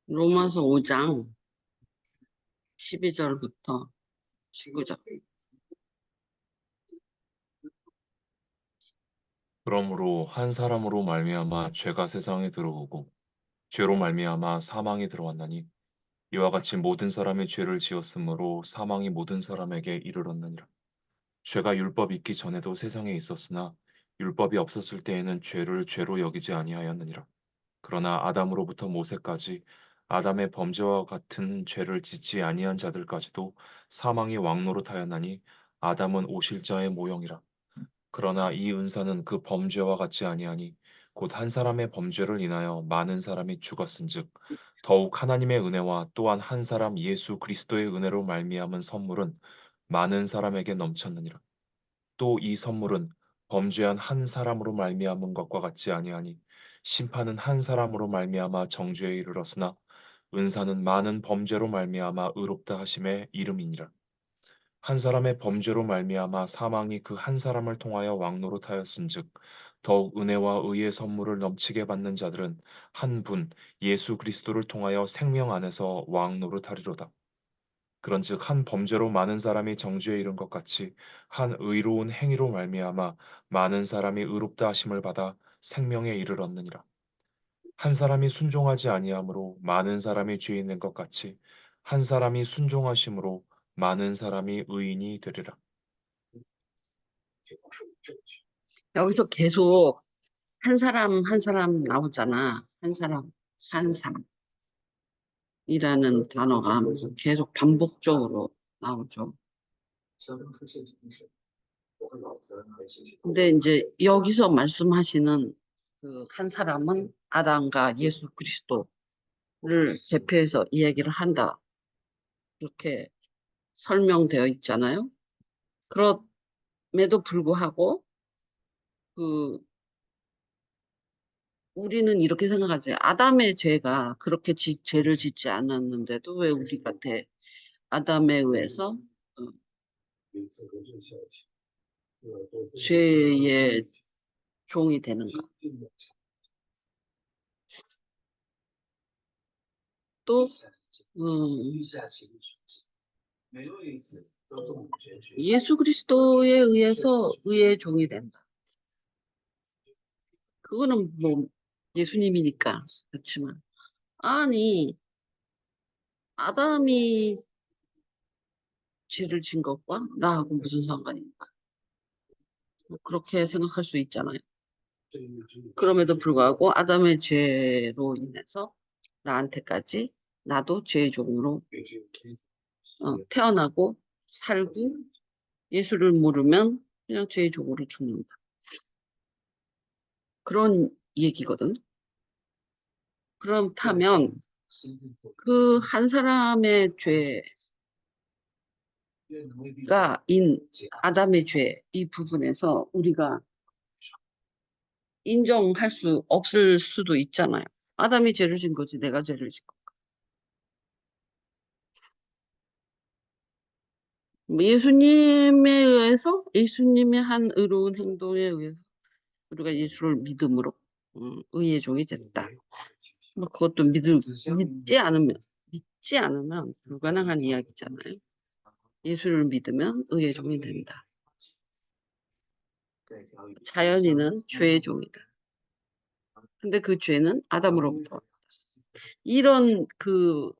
로마서 5장 12절부터 19절. 그러므로 한 사람으로 말미암아 죄가 세상에 들어오고 죄로 말미암아 사망이 들어왔나니 이와 같이 모든 사람이 죄를 지었으므로 사망이 모든 사람에게 이르렀느니라. 죄가 율법이 있기 전에도 세상에 있었으나 율법이 없었을 때에는 죄를 죄로 여기지 아니하였느니라. 그러나 아담으로부터 모세까지 아담의 범죄와 같은 죄를 짓지 아니한 자들까지도 사망이 왕노릇하였나니 아담은 오실자의 모형이라. 그러나 이 은사는 그 범죄와 같지 아니하니 곧 한 사람의 범죄를 인하여 많은 사람이 죽었은즉 더욱 하나님의 은혜와 또한 한 사람 예수 그리스도의 은혜로 말미암은 선물은 많은 사람에게 넘쳤느니라. 또 이 선물은 범죄한 한 사람으로 말미암은 것과 같지 아니하니 심판은 한 사람으로 말미암아 정죄에 이르렀으나 은사는 많은 범죄로 말미암아 의롭다 하심의 이름이니라. 한 사람의 범죄로 말미암아 사망이 그 한 사람을 통하여 왕노릇하였은즉 더욱 은혜와 의의 선물을 넘치게 받는 자들은 한 분 예수 그리스도를 통하여 생명 안에서 왕노릇하리로다. 그런즉 한 범죄로 많은 사람이 정죄에 이른 것 같이 한 의로운 행위로 말미암아 많은 사람이 의롭다 하심을 받아 생명에 이르렀느니라. 한 사람이 순종하지 아니함으로 많은 사람이 죄인 된 것 같이 한 사람이 순종하심으로 많은 사람이 의인이 되리라. 여기서 계속 한 사람 한 사람 나오잖아. 한 사람 한 사람이라는 단어가 계속 반복적으로 나오죠. 근데 이제 여기서 말씀하시는 그 한 사람은 아담과 예수 그리스도를 대표해서 이야기를 한다. 이렇게 설명되어 있잖아요. 그럼에도 불구하고 그 우리는 이렇게 생각하지. 아담의 죄가 그렇게 죄를 짓지 않았는데도 왜 우리한테 아담에 의해서 죄의 종이 되는가? 또 예수 그리스도에 의해서 의의 종이 된다. 그거는 뭐 예수님이니까 그렇지만 아니 아담이 죄를 진 것과 나하고 무슨 상관인가? 뭐 그렇게 생각할 수 있잖아요. 그럼에도 불구하고 아담의 죄로 인해서 나한테까지 나도 죄의 종으로 태어나고 살고 예수를 모르면 그냥 죄의 종으로 죽는다. 그런 얘기거든. 그렇다면 그 한 사람의 죄가 아담의 죄 이 부분에서 우리가 인정할 수 없을 수도 있잖아요. 아담이 죄를 진 거지 내가 죄를 진 거. 예수님에 의해서 예수님의 한 의로운 행동에 의해서 우리가 예수를 믿음으로 의의 종이 됐다. 뭐 그것도 믿지 않으면 불가능한 이야기잖아요. 예수를 믿으면 의의 종이 된다. 자연인은 죄의 종이다. 근데 그 죄는 아담으로부터 왔다. 이런 그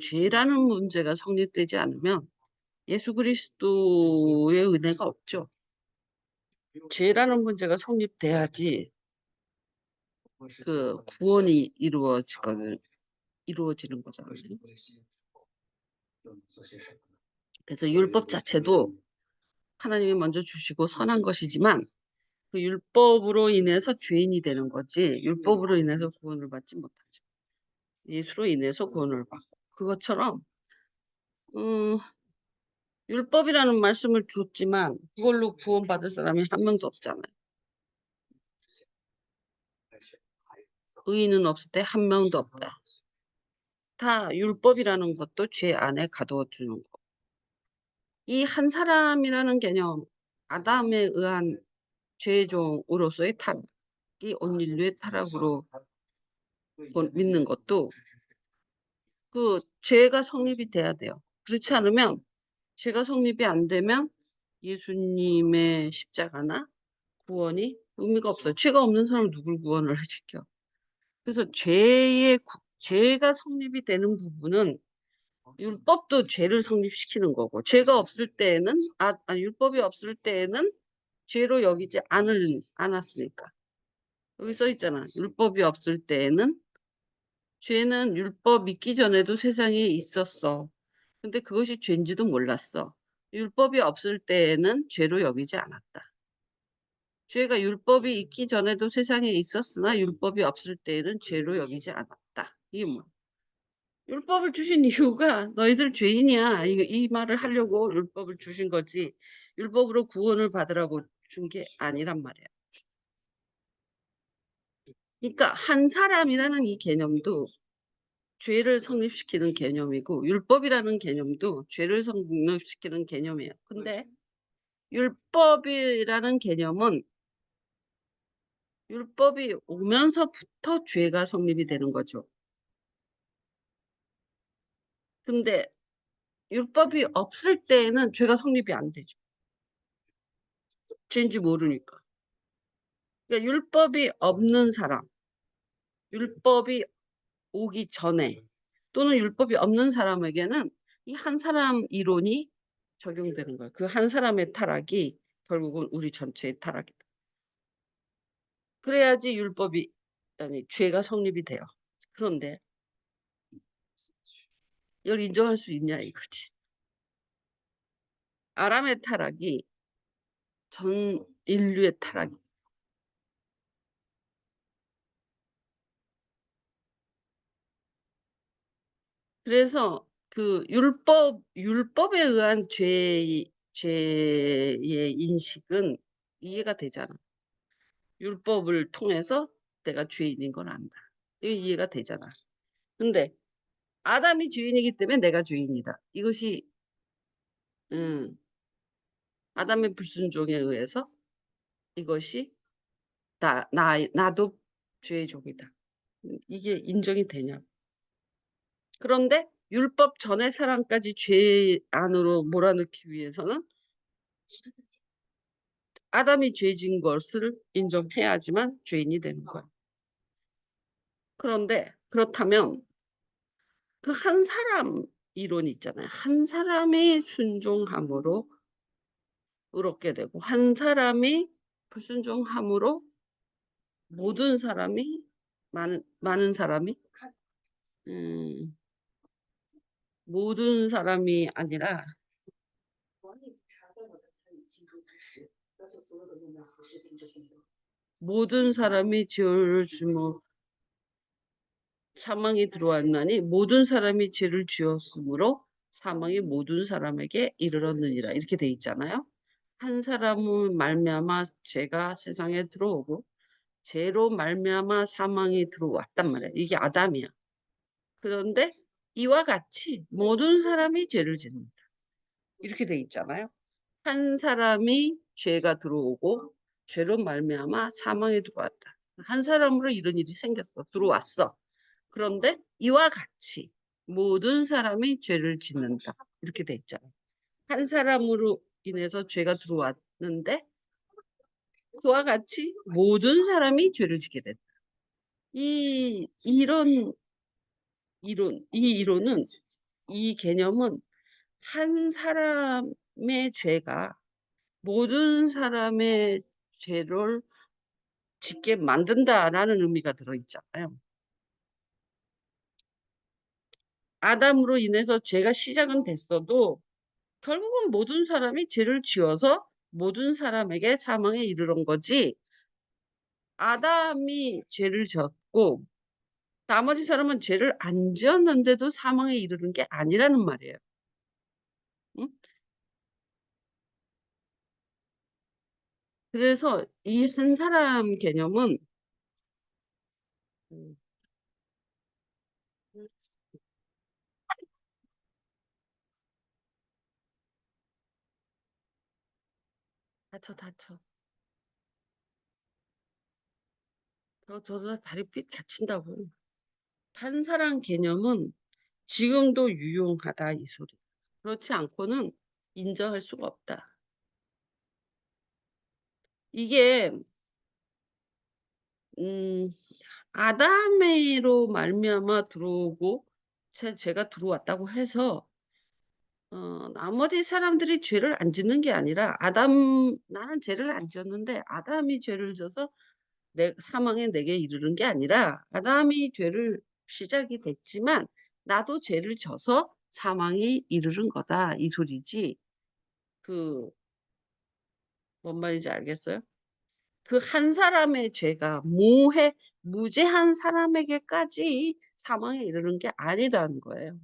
죄라는 문제가 성립되지 않으면 예수 그리스도의 은혜가 없죠. 죄라는 문제가 성립돼야지 그 구원이 이루어지는 거잖아요. 그래서 율법 자체도 하나님이 먼저 주시고 선한 것이지만 그 율법으로 인해서 죄인이 되는 거지 율법으로 인해서 구원을 받지 못하죠. 예수로 인해서 구원을 받고 그것처럼 율법이라는 말씀을 줬지만 그걸로 구원받을 사람이 한 명도 없잖아요. 의인은 없을 때 한 명도 없다. 다 율법이라는 것도 죄 안에 가둬주는 거. 이 한 사람이라는 개념, 아담에 의한 죄종으로서의 타락. 온 인류의 타락으로 믿는 것도 그 죄가 성립이 돼야 돼요. 그렇지 않으면 죄가 성립이 안 되면 예수님의 십자가나 구원이 의미가 없어요. 죄가 없는 사람을 누굴 구원을 시켜. 그래서 죄가 성립이 되는 부분은 율법도 죄를 성립시키는 거고, 죄가 없을 때에는, 율법이 없을 때에는 죄로 여기지 않았으니까. 여기 써 있잖아. 율법이 없을 때에는 죄는 율법 있기 전에도 세상에 있었어. 근데 그것이 죄인지도 몰랐어. 율법이 없을 때에는 죄로 여기지 않았다. 죄가 율법이 있기 전에도 세상에 있었으나 율법이 없을 때에는 죄로 여기지 않았다. 이게 뭐? 율법을 주신 이유가 너희들 죄인이야. 이 말을 하려고 율법을 주신 거지. 율법으로 구원을 받으라고 준 게 아니란 말이야. 그러니까 한 사람이라는 이 개념도 죄를 성립시키는 개념이고 율법이라는 개념도 죄를 성립시키는 개념이에요. 근데 율법이라는 개념은 율법이 오면서부터 죄가 성립이 되는 거죠. 근데 율법이 없을 때에는 죄가 성립이 안 되죠. 죄인지 모르니까. 그러니까 율법이 없는 사람, 율법이 오기 전에 또는 율법이 없는 사람에게는 이 한 사람 이론이 적용되는 거예요. 그 한 사람의 타락이 결국은 우리 전체의 타락이다. 그래야지 죄가 성립이 돼요. 그런데 이걸 인정할 수 있냐 이거지. 아람의 타락이 전 인류의 타락이. 그래서 그 율법에 의한 죄의 인식은 이해가 되잖아. 율법을 통해서 내가 죄인인 걸 안다. 이게 이해가 되잖아. 근데 아담이 죄인이기 때문에 내가 죄인이다. 이것이 음, 아담의 불순종에 의해서 이것이 나도 죄의 종이다. 이게 인정이 되냐? 그런데 율법 전의 사람까지 죄 안으로 몰아넣기 위해서는 아담이 죄진 것을 인정해야지만 죄인이 되는 거야. 그런데 그렇다면 그 한 사람 이론 있잖아요. 한 사람이 순종함으로 의롭게 되고 한 사람이 불순종함으로 모든 사람이 많은 사람이 음, 모든 사람이 아니라 모든 사람이 죄를 주모 사망이 들어왔나니 모든 사람이 죄를 지었으므로 사망이 모든 사람에게 이르렀느니라 이렇게 돼 있잖아요. 한 사람은 말미암아 죄가 세상에 들어오고 죄로 말미암아 사망이 들어왔단 말이야. 이게 아담이야. 그런데 이와 같이 모든 사람이 죄를 짓는다. 이렇게 돼 있잖아요. 한 사람이 죄가 들어오고 죄로 말미암아 사망에 들어왔다. 한 사람으로 이런 일이 생겼어. 들어왔어. 그런데 이와 같이 모든 사람이 죄를 짓는다. 이렇게 돼 있잖아요. 한 사람으로 인해서 죄가 들어왔는데 그와 같이 모든 사람이 죄를 짓게 된다. 이 이론은 이 개념은 한 사람의 죄가 모든 사람의 죄를 짓게 만든다라는 의미가 들어있잖아요. 아담으로 인해서 죄가 시작은 됐어도 결국은 모든 사람이 죄를 지어서 모든 사람에게 사망에 이르는 거지. 아담이 죄를 졌고 나머지 사람은 죄를 안 지었는데도 사망에 이르는 게 아니라는 말이에요. 응? 그래서 이 한 사람 개념은 음, 다쳐. 저러다 다리 삐 다친다고. 판사란 개념은 지금도 유용하다 이 소리. 그렇지 않고는 인정할 수가 없다. 이게 음 아담으로 말미암아 들어오고 죄가 들어왔다고 해서 나머지 사람들이 죄를 안 짓는 게 아니라 나는 죄를 안 지었는데 아담이 죄를 져서 내 사망에 내게 이르는 게 아니라 아담이 죄를 시작이 됐지만 나도 죄를 져서 사망이 이르는 거다 이 소리지. 그 뭔 말인지 알겠어요? 그 한 사람의 죄가 무죄한 사람에게까지 사망에 이르는 게 아니다는 거예요.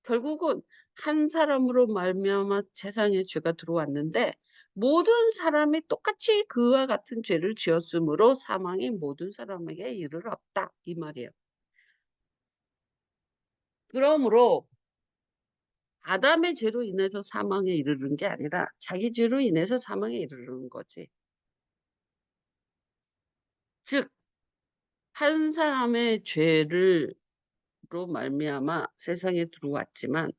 결국은 한 사람으로 말미암아 세상에 죄가 들어왔는데 모든 사람이 똑같이 그와 같은 죄를 지었으므로 사망이 모든 사람에게 이르렀다 이 말이에요. 그러므로 아담의 죄로 인해서 사망에 이르는 게 아니라 자기 죄로 인해서 사망에 이르는 거지. 즉 한 사람의 죄를 로 말미암아 세상에 들어왔지만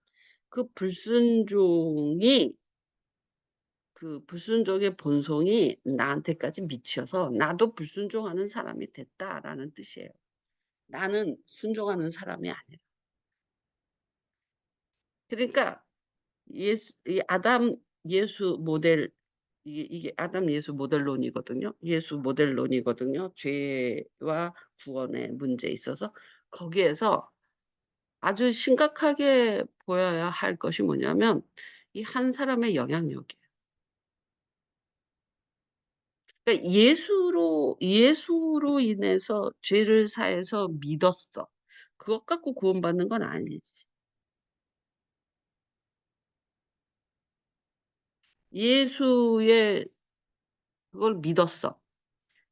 그 불순종의 본성이 나한테까지 미쳐서 나도 불순종하는 사람이 됐다라는 뜻이에요. 나는 순종하는 사람이 아니라. 그러니까 이 아담 예수 모델 이게 아담 예수 모델론이거든요. 예수 모델론이거든요. 죄와 구원의 문제에 있어서 거기에서 아주 심각하게 보여야 할 것이 뭐냐면 이 한 사람의 영향력이에요. 그러니까 예수로 인해서 죄를 사해서 믿었어. 그것 갖고 구원받는 건 아니지. 예수의 그걸 믿었어.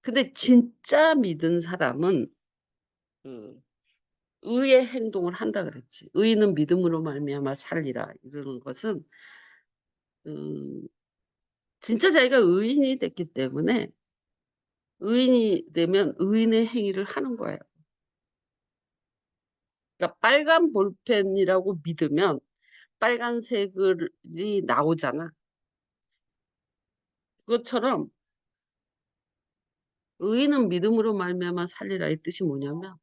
근데 진짜 믿은 사람은 그 의의 행동을 한다 그랬지. 의인은 믿음으로 말미암아 살리라 이러는 것은 음 진짜 자기가 의인이 됐기 때문에 의인이 되면 의인의 행위를 하는 거예요. 그러니까 빨간 볼펜이라고 믿으면 빨간색이 나오잖아. 그것처럼 의인은 믿음으로 말미암아 살리라 이 뜻이 뭐냐면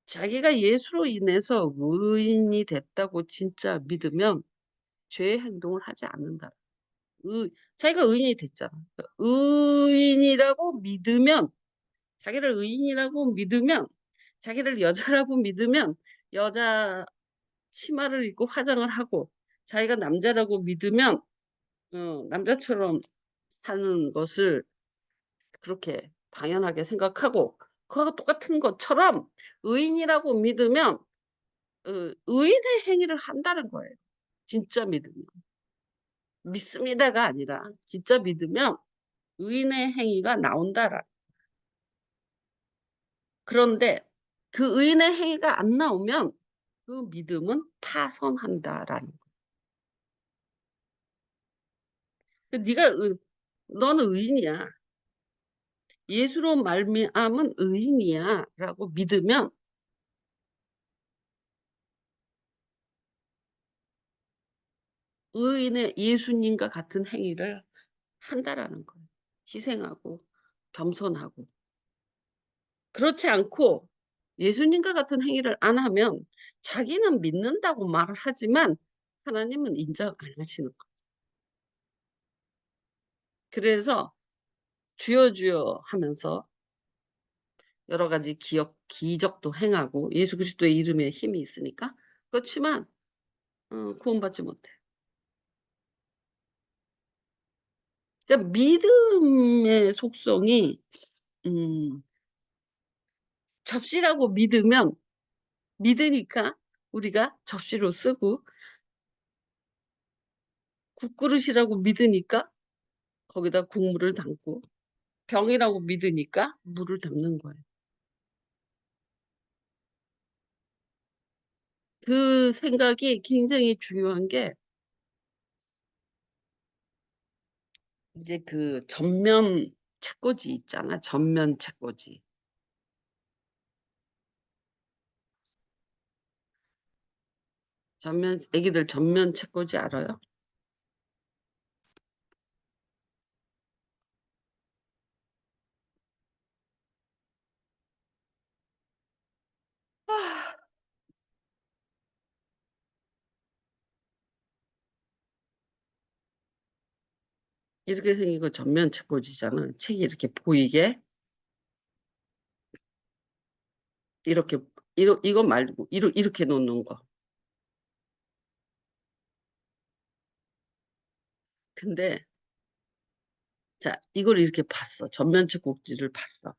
자기가 예수로 인해서 의인이 됐다고 진짜 믿으면 죄의 행동을 하지 않는다. 자기가 의인이 됐잖아. 그러니까 의인이라고 믿으면 자기를 의인이라고 믿으면 자기를 여자라고 믿으면 여자 치마를 입고 화장을 하고 자기가 남자라고 믿으면 남자처럼 사는 것을 그렇게 당연하게 생각하고 그거가 똑같은 것처럼 의인이라고 믿으면 의인의 행위를 한다는 거예요. 진짜 믿으면. 믿습니다가 아니라 진짜 믿으면 의인의 행위가 나온다라. 그런데 그 의인의 행위가 안 나오면 그 믿음은 파손한다라는 거예요. 네가 너는 의인이야. 예수로 말미암은 의인이야라고 믿으면 의인의 예수님과 같은 행위를 한다라는 거예요. 희생하고 겸손하고. 그렇지 않고 예수님과 같은 행위를 안 하면 자기는 믿는다고 말을 하지만 하나님은 인정 안 하시는 거예요. 그래서 주여 주여 하면서 여러 가지 기적도 행하고 예수 그리스도의 이름에 힘이 있으니까 그렇지만 구원받지 못해. 그러니까 믿음의 속성이 음 접시라고 믿으니까 우리가 접시로 쓰고 국그릇이라고 믿으니까 거기다 국물을 담고 병이라고 믿으니까 물을 담는 거예요. 그 생각이 굉장히 중요한 게 이제 그 전면 책꽂이 있잖아. 전면 책꽂이. 애기들 전면 책꽂이 알아요? 아, 이렇게 생긴 거 전면 책꽂이잖아. 책이 이렇게 보이게 이렇게 이거 말고 이렇게 놓는 거. 근데 자, 이걸 이렇게 봤어. 전면 책꽂이를 봤어.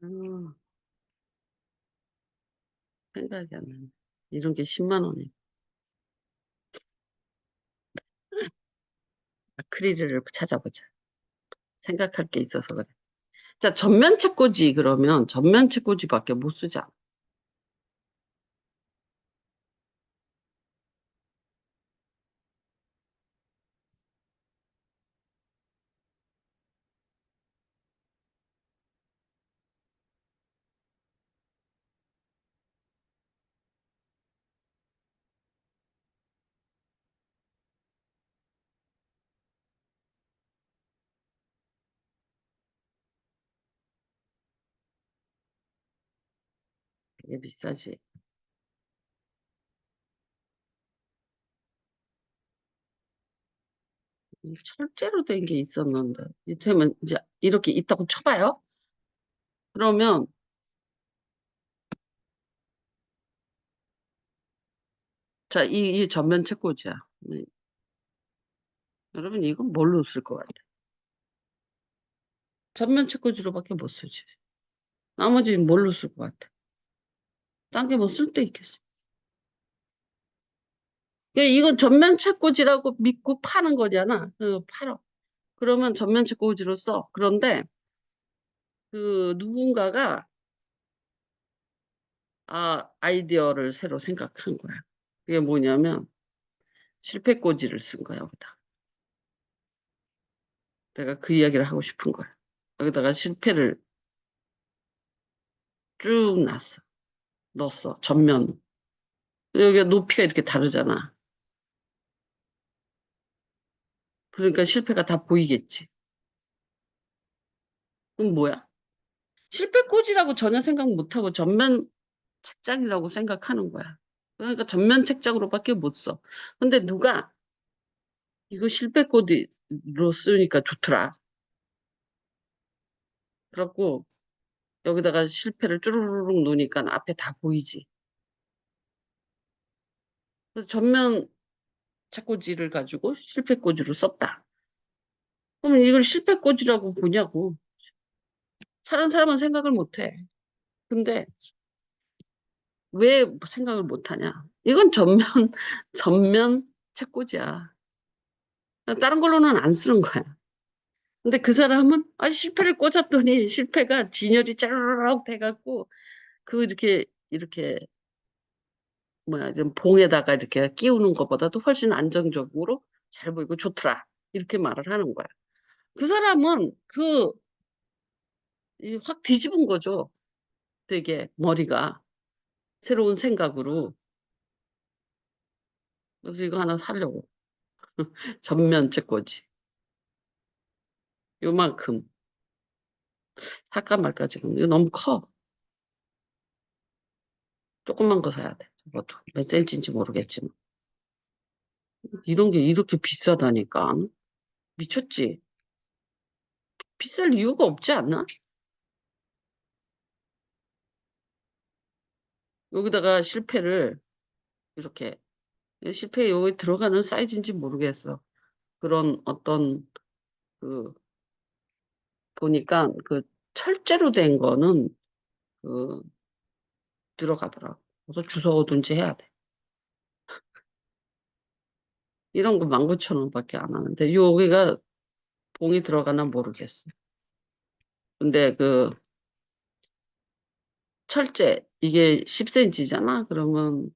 음, 생각이 안 나네. 이런 게 10만 원이. 아크릴을 찾아보자. 생각할 게 있어서 그래. 자, 전면 책꽂이 그러면 전면 책꽂이밖에 못 쓰자. 되게 비싸지. 이 철제로 된 게 있었는데. 이때면 이제 이렇게 있다고 쳐봐요. 그러면 자, 이 전면 책꽂이야. 여러분 이건 뭘로 쓸 것 같아? 전면 책꽂이로밖에 못 쓰지. 나머지는 뭘로 쓸 것 같아? 딴 게 뭐 쓸 데 있겠어? 이건 전면 책꽂이라고 믿고 파는 거잖아. 팔어. 그러면 전면 책꽂이로 써. 그런데 그 누군가가 아이디어를 새로 생각한 거야. 그게 뭐냐면 실패꽂이를 쓴 거야, 여기다. 내가 그 이야기를 하고 싶은 거야. 여기다가 실패를 쭉 넣었어. 전면. 여기가 높이가 이렇게 다르잖아. 그러니까 실패가 다 보이겠지. 그럼 뭐야? 실패꽂이라고 전혀 생각 못하고 전면 책장이라고 생각하는 거야. 그러니까 전면 책장으로밖에 못 써. 근데 누가 이거 실패꽂이로 쓰니까 좋더라. 그래갖고 여기다가 실패를 쭈루루룩 놓으니까 앞에 다 보이지. 그래서 전면 책꽂이를 가지고 실패꽂이로 썼다. 그러면 이걸 실패꽂이라고 보냐고. 다른 사람은 생각을 못 해. 근데 왜 생각을 못 하냐? 이건 전면, 전면 책꽂이야. 다른 걸로는 안 쓰는 거야. 근데 그 사람은 실패를 꽂았더니 실패가 진열이 짜르륵 돼갖고 그 이렇게 뭐야 이런 봉에다가 이렇게 끼우는 것보다도 훨씬 안정적으로 잘 보이고 좋더라. 이렇게 말을 하는 거야. 그 사람은 확 뒤집은 거죠. 되게 머리가 새로운 생각으로. 그래서 이거 하나 사려고. 전면 책꽂이. 요만큼. 살까 말까 지금. 이거 너무 커. 조그만 거 사야 돼. 저것도. 몇 센치인지 모르겠지만. 이런 게 이렇게 비싸다니까. 미쳤지? 비쌀 이유가 없지 않나? 여기다가 실패를 이렇게. 실패 여기 들어가는 사이즈인지 모르겠어. 그런 어떤 그 보니까 그 철제로 된 거는 그 들어가더라고. 그래서 주워오든지 해야 돼. 이런 거 19,000원밖에 안 하는데 여기가 봉이 들어가나 모르겠어. 근데 그 철제 이게 10cm잖아. 그러면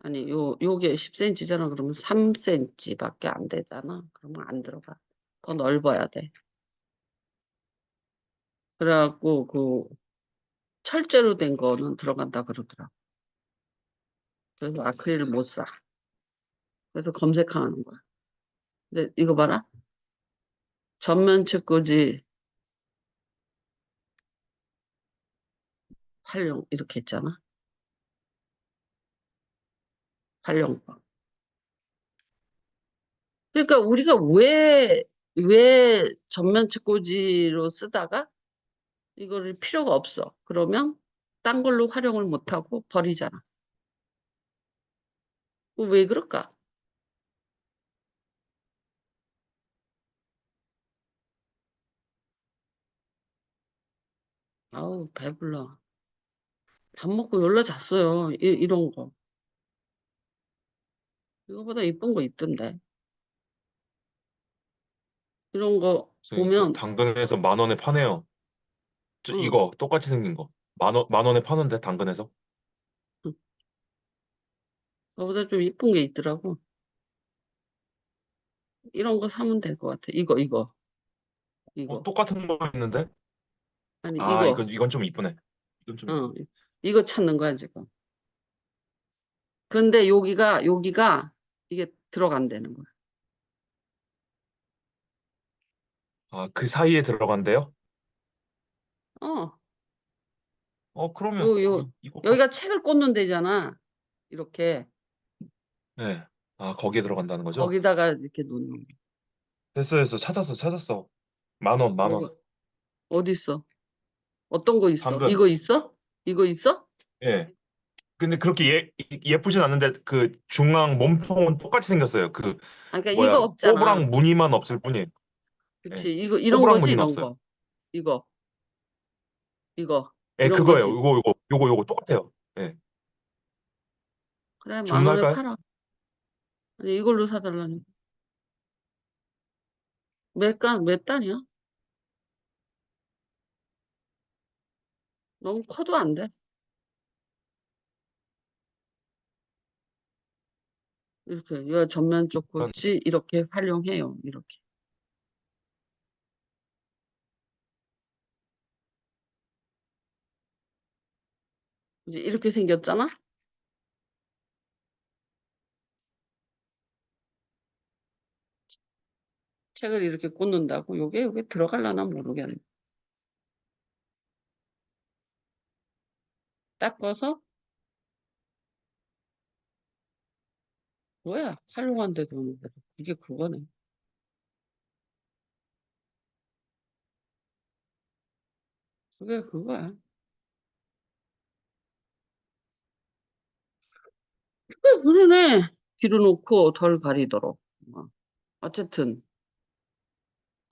아니, 요게 10cm잖아. 그러면 3cm밖에 안 되잖아. 그러면 안 들어가. 더 넓어야 돼. 그래갖고 철제로 된 거는 들어간다 그러더라. 그래서 아크릴을 못 사. 그래서 검색하는 거야. 근데 이거 봐라. 전면 책꽂이 활용 이렇게 했잖아. 활용법. 그러니까 우리가 왜 전면 책꽂이로 쓰다가 이거를 필요가 없어. 그러면 딴 걸로 활용을 못하고 버리잖아. 왜 그럴까? 아우, 배불러. 밥 먹고 연락 잤어요. 이런 거. 이거보다 이쁜 거 있던데. 이런 거 선생님, 그 보면, 당근에서 10,000원에 파네요. 응, 이거 똑같이 생긴 거. 10,000원에 파는데 당근에서? 응. 그거보다 좀 이쁜 게 있더라고. 이런 거 사면 될 것 같아. 이거. 똑같은 거 있는데? 아니, 아, 이거. 이건 좀 이쁘네. 이건 좀 어, 이쁘네. 이거 찾는 거야, 지금. 근데 여기가 이게 들어간다는 거야. 아, 그 사이에 들어간대요? 어, 그러면 요, 요, 이거 여기가 책을 꽂는 데잖아. 이렇게. 네. 아, 거기에 들어간다는 거죠? 거기다가 이렇게 놓는 거. 됐어. 찾았어. 10,000원, 10,000원. 뭐가, 어디 있어? 어떤 거 있어? 당근. 이거 있어? 이거 있어? 예. 근데 그렇게 예쁘진 않는데 그 중앙 몸통은 똑같이 생겼어요. 그 아, 그러니까 이거 뭐야, 없잖아. 꼬부랑 무늬만 없을 뿐이에요. 예. 그치. 이런 꼬부랑 거지, 무늬는 이런 없어요. 거. 이거, 이거. 예, 이런 그거예요. 거지. 요거 똑같아요. 예. 그래, 10,000원에 주문할까요? 팔아. 아니, 이걸로 사달라니. 몇 단이야? 너무 커도 안 돼. 이렇게, 이 전면 쪽 꽂지, 이렇게 활용해요. 이렇게. 이제 이렇게 생겼잖아? 책을 이렇게 꽂는다고? 요게 들어갈라나 모르겠네. 닦아서, 뭐야, 활용한데도 오는데. 이게 그거네. 그게 그거야. 그러네. 빌어놓고 덜 가리도록. 어. 어쨌든,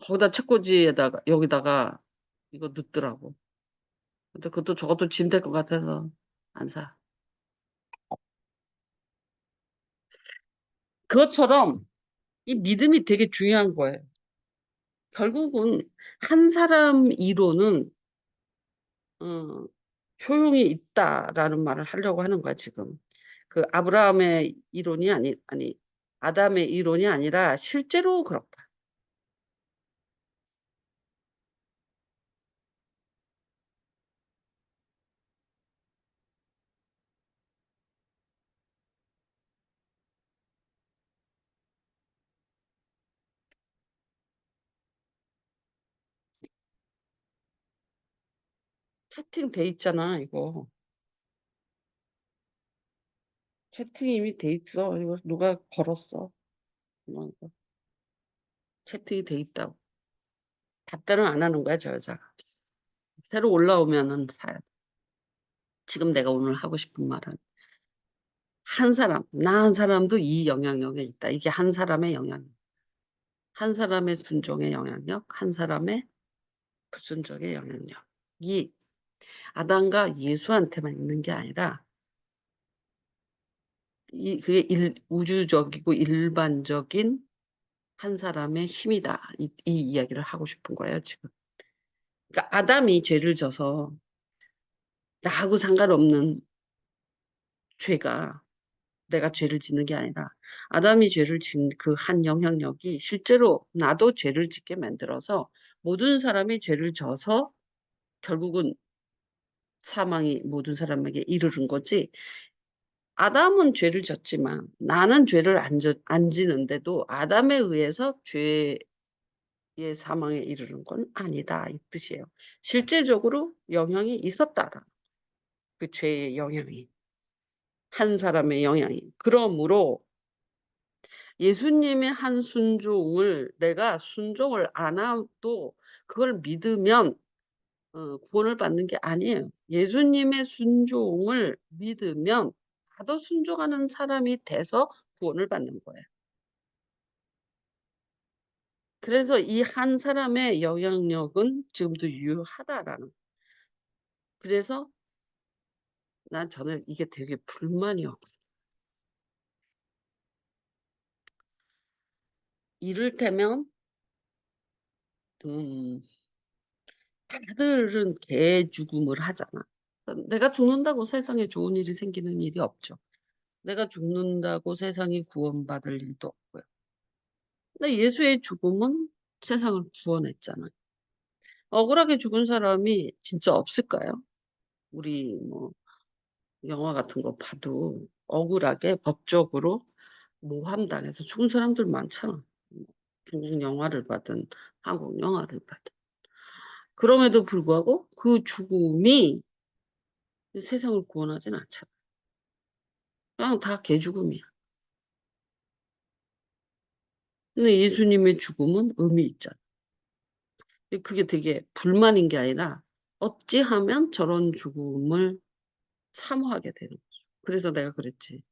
거기다 책꽂이에다가, 여기다가 이거 넣더라고. 근데 그것도 저것도 짐 될 것 같아서 안 사. 그것처럼 이 믿음이 되게 중요한 거예요. 결국은 한 사람 이론은 어, 효용이 있다라는 말을 하려고 하는 거야, 지금. 그 아브라함의 이론이 아니, 아담의 이론이 아니라 실제로 그렇다. 채팅 돼 있잖아, 이거. 채팅 이미 돼 있어. 이거 누가 걸었어. 이거 채팅이 돼 있다고. 답변을 안 하는 거야, 저 여자가. 새로 올라오면은 사야 돼. 지금 내가 오늘 하고 싶은 말은 나 한 사람도 이 영향력에 있다. 이게 한 사람의 영향력. 한 사람의 순종의 영향력, 한 사람의 불순종의 영향력. 이 아담과 예수한테만 있는 게 아니라 그게 우주적이고 일반적인 한 사람의 힘이다. 이 이야기를 하고 싶은 거예요, 지금. 그러니까 아담이 죄를 져서 나하고 상관없는 죄가 내가 죄를 짓는 게 아니라 아담이 죄를 지은 그 한 영향력이 실제로 나도 죄를 짓게 만들어서 모든 사람이 죄를 져서 결국은 사망이 모든 사람에게 이르는 거지. 아담은 죄를 졌지만 나는 죄를 안 지는데도 아담에 의해서 죄의 사망에 이르는 건 아니다 이 뜻이에요. 실제적으로 영향이 있었다라. 그 죄의 영향이. 한 사람의 영향이. 그러므로 예수님의 한 순종을 내가 순종을 안 해도 그걸 믿으면 구원을 받는 게 아니에요. 예수님의 순종을 믿으면 나도 순종하는 사람이 돼서 구원을 받는 거예요. 그래서 이 한 사람의 영향력은 지금도 유효하다라는. 그래서 저는 이게 되게 불만이었고 이를테면 음 다들은 개 죽음을 하잖아. 내가 죽는다고 세상에 좋은 일이 생기는 일이 없죠. 내가 죽는다고 세상이 구원받을 일도 없고요. 근데 예수의 죽음은 세상을 구원했잖아요. 억울하게 죽은 사람이 진짜 없을까요? 우리 뭐 영화 같은 거 봐도 억울하게 법적으로 모함당해서 죽은 사람들 많잖아. 중국 영화를 받든 한국 영화를 받든. 그럼에도 불구하고 그 죽음이 세상을 구원하진 않잖아. 그냥 다 개죽음이야. 근데 예수님의 죽음은 의미 있잖아. 그게 되게 불만인 게 아니라 어찌하면 저런 죽음을 사모하게 되는 거죠. 그래서 내가 그랬지.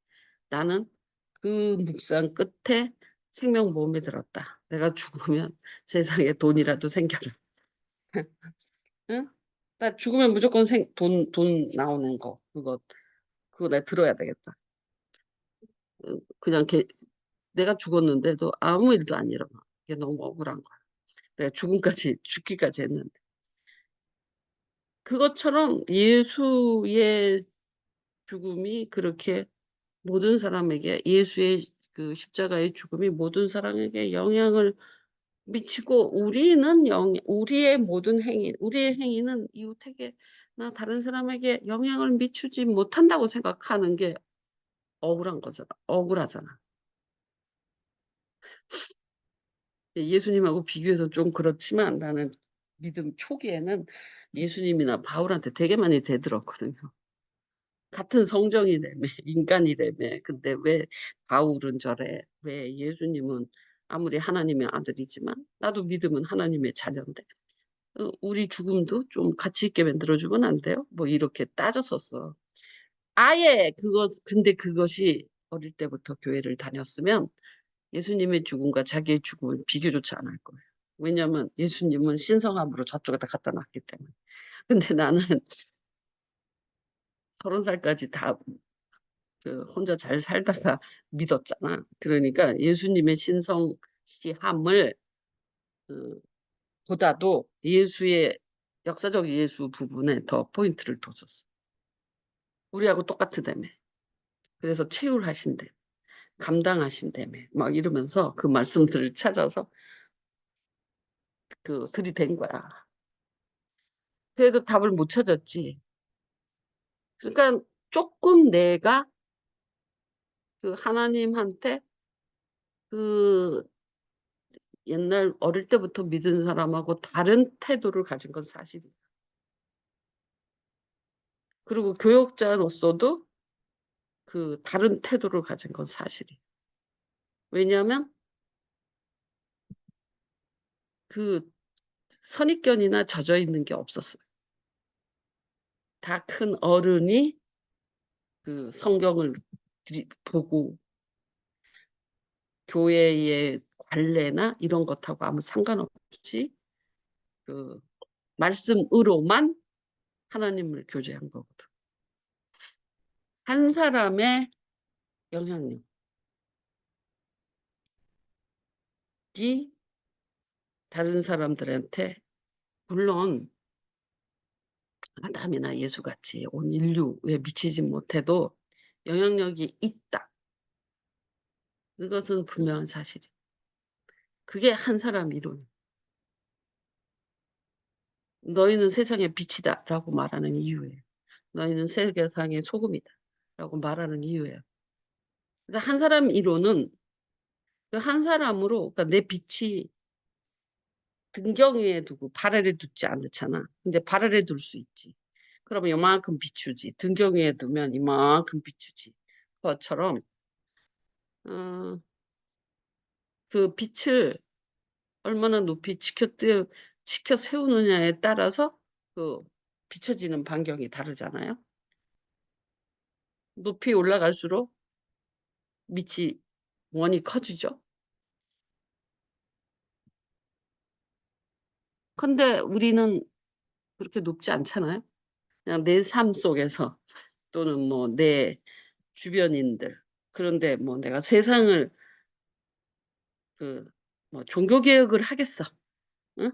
나는 그 묵상 끝에 생명보험에 들었다. 내가 죽으면 세상에 돈이라도 생겨라. 응? 나 죽으면 무조건 돈 나오는 거. 그거 내가 들어야 되겠다. 그냥 내가 죽었는데도 아무 일도 안 일어나. 이게 너무 억울한 거야. 내가 죽기까지 했는데. 그것처럼 예수의 죽음이 그렇게 모든 사람에게 예수의 그 십자가의 죽음이 모든 사람에게 영향을 미치고 우리의 모든 우리의 행위는 이웃에게나 다른 사람에게 영향을 미치지 못한다고 생각하는 게 억울하잖아. 예수님하고 비교해서 좀 그렇지만 나는 믿음 초기에는 예수님이나 바울한테 되게 많이 대들었거든요. 같은 성정이라며 인간이라며. 근데 왜 바울은 저래? 왜 예수님은 아무리 하나님의 아들이지만 나도 믿음은 하나님의 자녀인데 우리 죽음도 좀 가치 있게 만들어주면 안 돼요? 뭐 이렇게 따졌었어. 근데 그것이 어릴 때부터 교회를 다녔으면 예수님의 죽음과 자기의 죽음을 비교조차 안 할 거예요. 왜냐하면 예수님은 신성함으로 저쪽에다 갖다 놨기 때문에. 근데 나는 30살까지 다 혼자 잘 살다가 믿었잖아. 그러니까 예수님의 신성시함을 그 보다도 예수의 역사적 예수 부분에 더 포인트를 둬줬어. 우리하고 똑같으다며. 그래서 채울하신대. 감당하신다며. 막 이러면서 그 말씀들을 찾아서 들이댄 거야. 그래도 답을 못 찾았지. 그러니까 조금 내가 하나님한테 그 옛날 어릴 때부터 믿은 사람하고 다른 태도를 가진 건 사실이야. 그리고 교역자로서도 다른 태도를 가진 건 사실이에요. 왜냐하면 그 선입견이나 젖어 있는 게 없었어요. 다 큰 어른이 성경을 보고 교회의 관례나 이런 것하고 아무 상관없이 그 말씀으로만 하나님을 교제한 거거든. 한 사람의 영향력이 다른 사람들한테 물론 아담이나 예수같이 온 인류에 미치지 못해도 영향력이 있다. 그것은 분명한 사실이에요. 그게 한 사람 이론. "너희는 세상의 빛이다."라고 말하는 이유예요. "너희는 세상의 소금이다."라고 말하는 이유예요. 그러니까 한 사람 이론은 그 한 사람으로, 그러니까 내 빛이 등경 위에 두고 발 아래 두지 않잖아. 근데 발 아래 둘 수 있지. 그러면 요만큼 비추지. 등경 위에 두면 이만큼 비추지. 그것처럼 어 그 빛을 얼마나 높이 치켜 세우느냐에 따라서 그 비춰지는 반경이 다르잖아요. 높이 올라갈수록 밑이 원이 커지죠. 근데 우리는 그렇게 높지 않잖아요. 그냥 내 삶 속에서 또는 뭐 내 주변인들, 그런데 뭐 내가 세상을 그 뭐 종교 개혁을 하겠어. 응?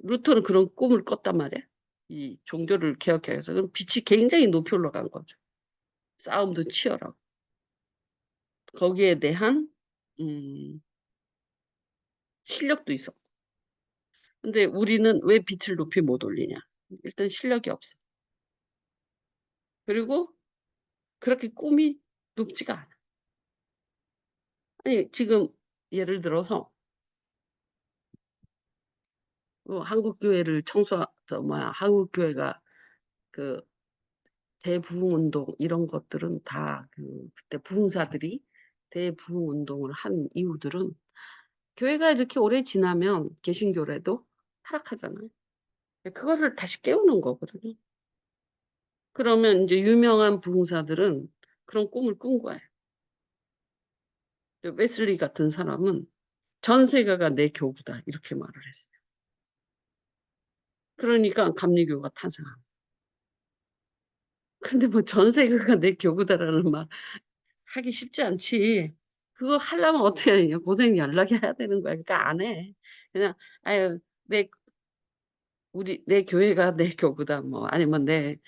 루터는 그런 꿈을 꿨단 말이야. 이 종교를 개혁하기 위해서. 그럼 빛이 굉장히 높이 올라간 거죠. 싸움도 치열하고. 거기에 대한 음 실력도 있었고. 근데 우리는 왜 빛을 높이 못 올리냐? 일단 실력이 없어. 그리고 그렇게 꿈이 높지가 않아. 아니 지금 예를 들어서 한국 교회를 한국 교회가 그 대부흥 운동 이런 것들은 다 그때 부흥사들이 대부흥 운동을 한 이유들은 교회가 이렇게 오래 지나면 개신교래도 타락하잖아요. 그거를 다시 깨우는 거거든요. 그러면 인제 유명한 부흥사들은 그런 꿈을 꾼 거예요. 웨슬리 같은 사람은 "전 세계가 내 교구다." 이렇게 말을 했어요. 그러니까 감리교가 탄생한 거예요. 근데 뭐 "전 세계가 내 교구다."라는 말 하기 쉽지 않지. 그거 하려면 어떻게 해야 고생 연락이 해야 되는 거야. 그러니까 안 해. 그냥 "아유 내 내 교회가 내 교구다." 뭐 아니면 "내가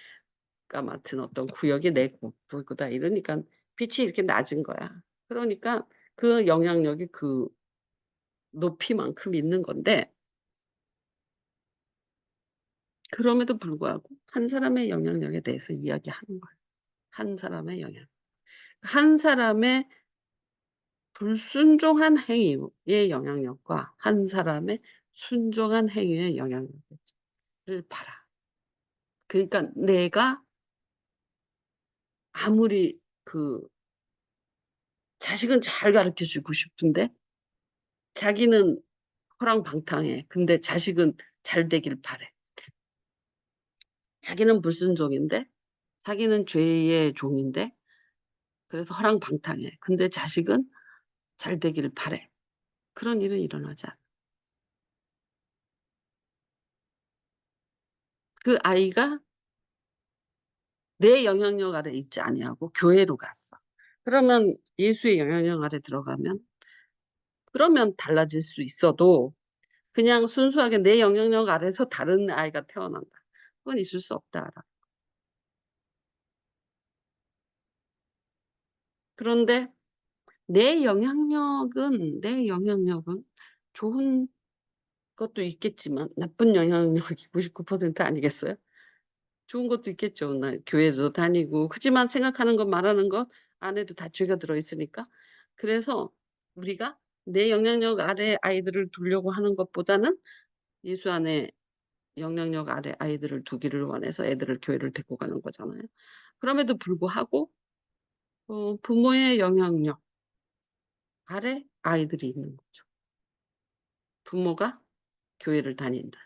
맡은 어떤 구역이 내 교구다." 이러니깐 빛이 이렇게 낮은 거야. 그러니까 그 영향력이 그 높이만큼 있는 건데, 그럼에도 불구하고 한 사람의 영향력에 대해서 이야기하는 거예요. 한 사람의 영향. 한 사람의 불순종한 행위의 영향력과 한 사람의 순종한 행위의 영향력을 봐라. 그러니까 내가 아무리 자식은 잘 가르쳐 주고 싶은데 자기는 호랑방탕해. 근데 자식은 잘 되길 바래. 자기는 불순종인데 자기는 죄의 종인데 그래서 허랑방탕해. 근데 자식은 잘 되기를 바래. 그런 일은 일어나지 않아. 그 아이가 내 영향력 아래 있지 아니하고 교회로 갔어. 그러면 예수의 영향력 아래 들어가면 그러면 달라질 수 있어도 그냥 순수하게 내 영향력 아래서 다른 아이가 태어난다. 그건 있을 수 없다. 그런데 내 영향력은 좋은 것도 있겠지만 나쁜 영향력이 99% 아니겠어요? 좋은 것도 있겠죠. 나 교회도 다니고. 그지만 생각하는 것 말하는 것 안에도 다 죄가 들어 있으니까. 그래서 우리가 내 영향력 아래 아이들을 두려고 하는 것보다는 예수 안에 영향력 아래 아이들을 두기를 원해서 애들을 교회를 데리고 가는 거잖아요. 그럼에도 불구하고 부모의 영향력 아래 아이들이 있는 거죠. 부모가 교회를 다닌다.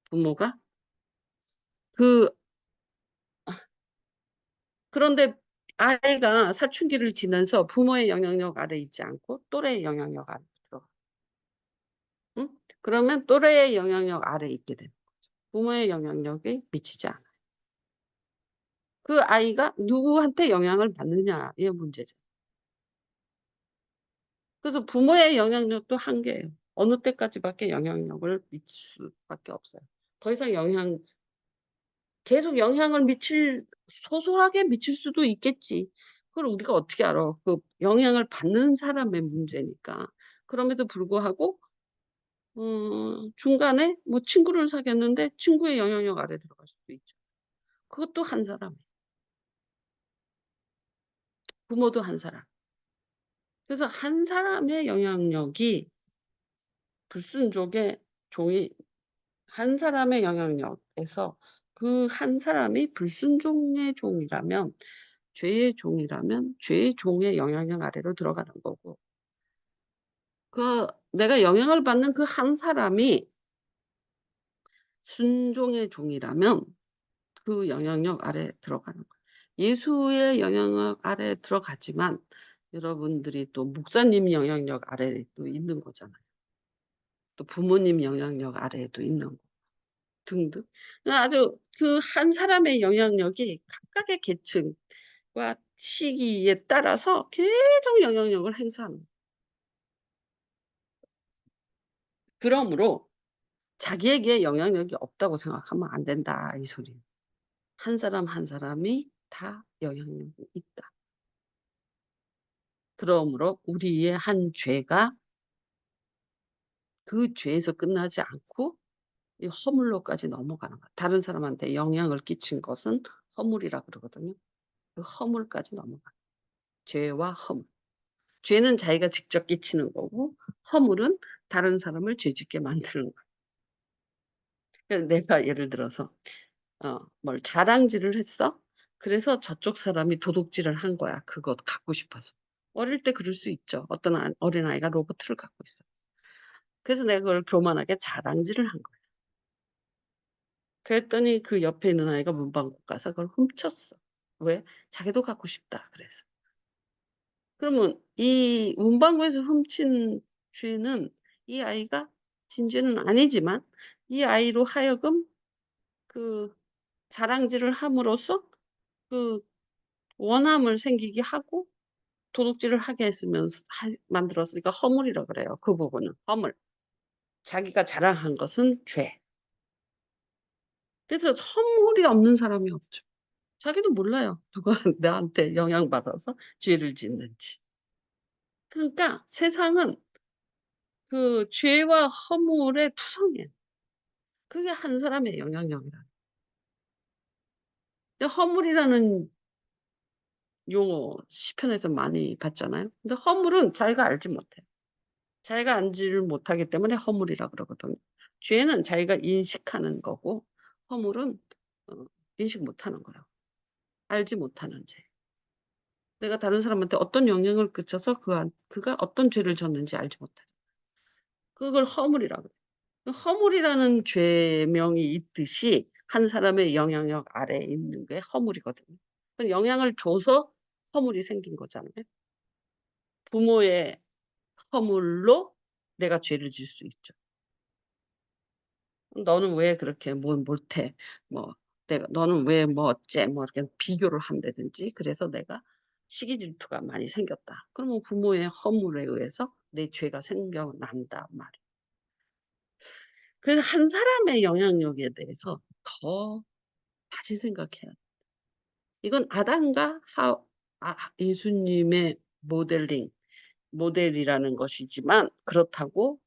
부모가 그 그런데 아이가 사춘기를 지나서 부모의 영향력 아래 있지 않고 또래의 영향력 아래 들어가. 응? 그러면 또래의 영향력 아래에 있게 되는 거죠. 부모의 영향력에 미치지 않아요. 그 아이가 누구한테 영향을 받느냐의 문제죠. 그래서 부모의 영향력도 한계예요. 어느 때까지밖에 영향력을 미칠 수밖에 없어요. 더 이상 계속 영향을 미칠 소소하게 미칠 수도 있겠지. 그걸 우리가 어떻게 알아? 그 영향을 받는 사람의 문제니까. 그럼에도 불구하고 중간에 뭐 친구를 사귀었는데 친구의 영향력 아래 들어갈 수도 있죠. 그것도 한 사람, 부모도 한 사람. 그래서 한 사람의 영향력이 불순종의 종이 한 사람의 영향력에서 그 한 사람이 불순종의 종이라면 죄의 종이라면 죄의 종의 영향력 아래로 들어가는 거고 그 내가 영향을 받는 그 한 사람이 순종의 종이라면 그 영향력 아래에 들어가는 거예요. 예수의 영향력 아래에 들어가지만 여러분들이 또 목사님 영향력 아래에 또 있는 거잖아요. 또 부모님 영향력 아래에도 있는 거 등등. 아주 그 한 사람의 영향력이 각각의 계층과 시기에 따라서 계속 영향력을 행사하는 거예요. 그러므로 자기에게 영향력이 없다고 생각하면 안 된다 이 소리예요. 한 사람 한 사람이 다 영향력이 있다. 그러므로 우리의 한 죄가 그 죄에서 끝나지 않고 이 허물로까지 넘어가는 거야. 다른 사람한테 영향을 끼친 것은 허물이라 그러거든요. 그 허물까지 넘어가. 죄와 허물. 죄는 자기가 직접 끼치는 거고 허물은 다른 사람을 죄짓게 만드는 거야. 그러니까 내가 예를 들어서 뭘 자랑질을 했어? 그래서 저쪽 사람이 도둑질을 한 거야, 그거 갖고 싶어서. 어릴 때 그럴 수 있죠. 어떤 어린아이가 로봇을 갖고 있어. 그래서 내가 그걸 교만하게 자랑질을 한 거야. 그랬더니 그 옆에 있는 아이가 문방구 가서 그걸 훔쳤어. 왜? 자기도 갖고 싶다 그래서. 그러면 이 문방구에서 훔친 죄는 이 아이가 진 죄는 아니지만 이 아이로 하여금 그 자랑질을 함으로써 그 원함을 생기게 하고 도둑질을 하게 했으면서 만들었으니까 허물이라 그래요, 그 부분은 허물. 자기가 자랑한 것은 죄. 그래서 허물이 없는 사람이 없죠. 자기도 몰라요. 누가 나한테 영향받아서 죄를 짓는지. 그러니까 세상은 그 죄와 허물의 투성이에요. 그게 한 사람의 영향력이라. 근데 허물이라는 용어 시편에서 많이 봤잖아요. 근데 허물은 자기가 알지 못해요. 자기가 알지를 못하기 때문에 허물이라 그러거든요. 죄는 자기가 인식하는 거고 허물은 어 인식 못하는 거예요. 알지 못하는 죄. 내가 다른 사람한테 어떤 영향을 끼쳐서 그가 어떤 죄를 졌는지 알지 못하죠. 그걸 허물이라 그래요. 그 허물이라는 죄명이 있듯이 한 사람의 영향력 아래에 있는 게 허물이거든요. 그 영향을 줘서 허물이 생긴 거잖아요. 부모의 허물로 내가 죄를 지을 수 있죠. "너는 왜 그렇게 뭘 못해?" 뭐 내가 "너는 왜 뭐 어째?" 뭐 이렇게 비교를 한다든지 그래서 내가 시기 질투가 많이 생겼다. 그러면 부모의 허물에 의해서 내 죄가 생겨난단 말이에요. 그래서 한 사람의 영향력에 대해서 더 다시 생각해야 돼. 이건 아담과 예수님의 모델이라는 것이지만 그렇다고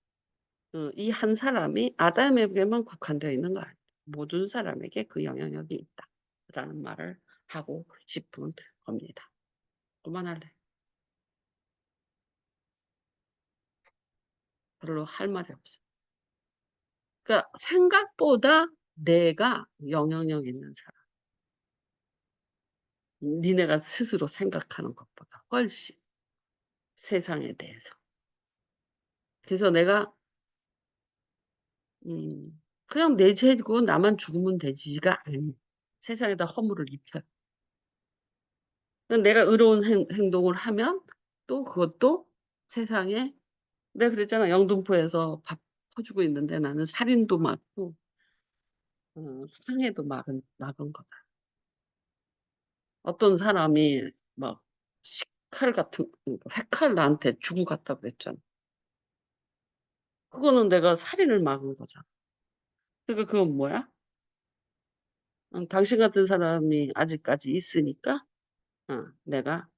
이 한 사람이 아담에게만 국한되어 있는 거 아니에요. 모든 사람에게 그 영향력이 있다라는 말을 하고 싶은 겁니다. 그만할래. 별로 할 말이 없어. 그러니까 생각보다 내가 영향력 있는 사람. 니네가 스스로 생각하는 것보다 훨씬 세상에 대해서. 그래서 내가 그냥 내 죄고 나만 죽으면 되지가 아니에요. 세상에다 허물을 입혀요. 내가 의로운 행동을 하면 또 그것도 세상에 내가 그랬잖아. 영등포에서 밥 퍼주고 있는데 나는 살인도 막고 상해도 막은 거다. 어떤 사람이 막 칼 같은 회칼 나한테 주고 갔다 그랬잖아. 그거는 내가 살인을 막은 거잖아. 그러니까 그건 뭐야? 당신 같은 사람이 아직까지 있으니까 내가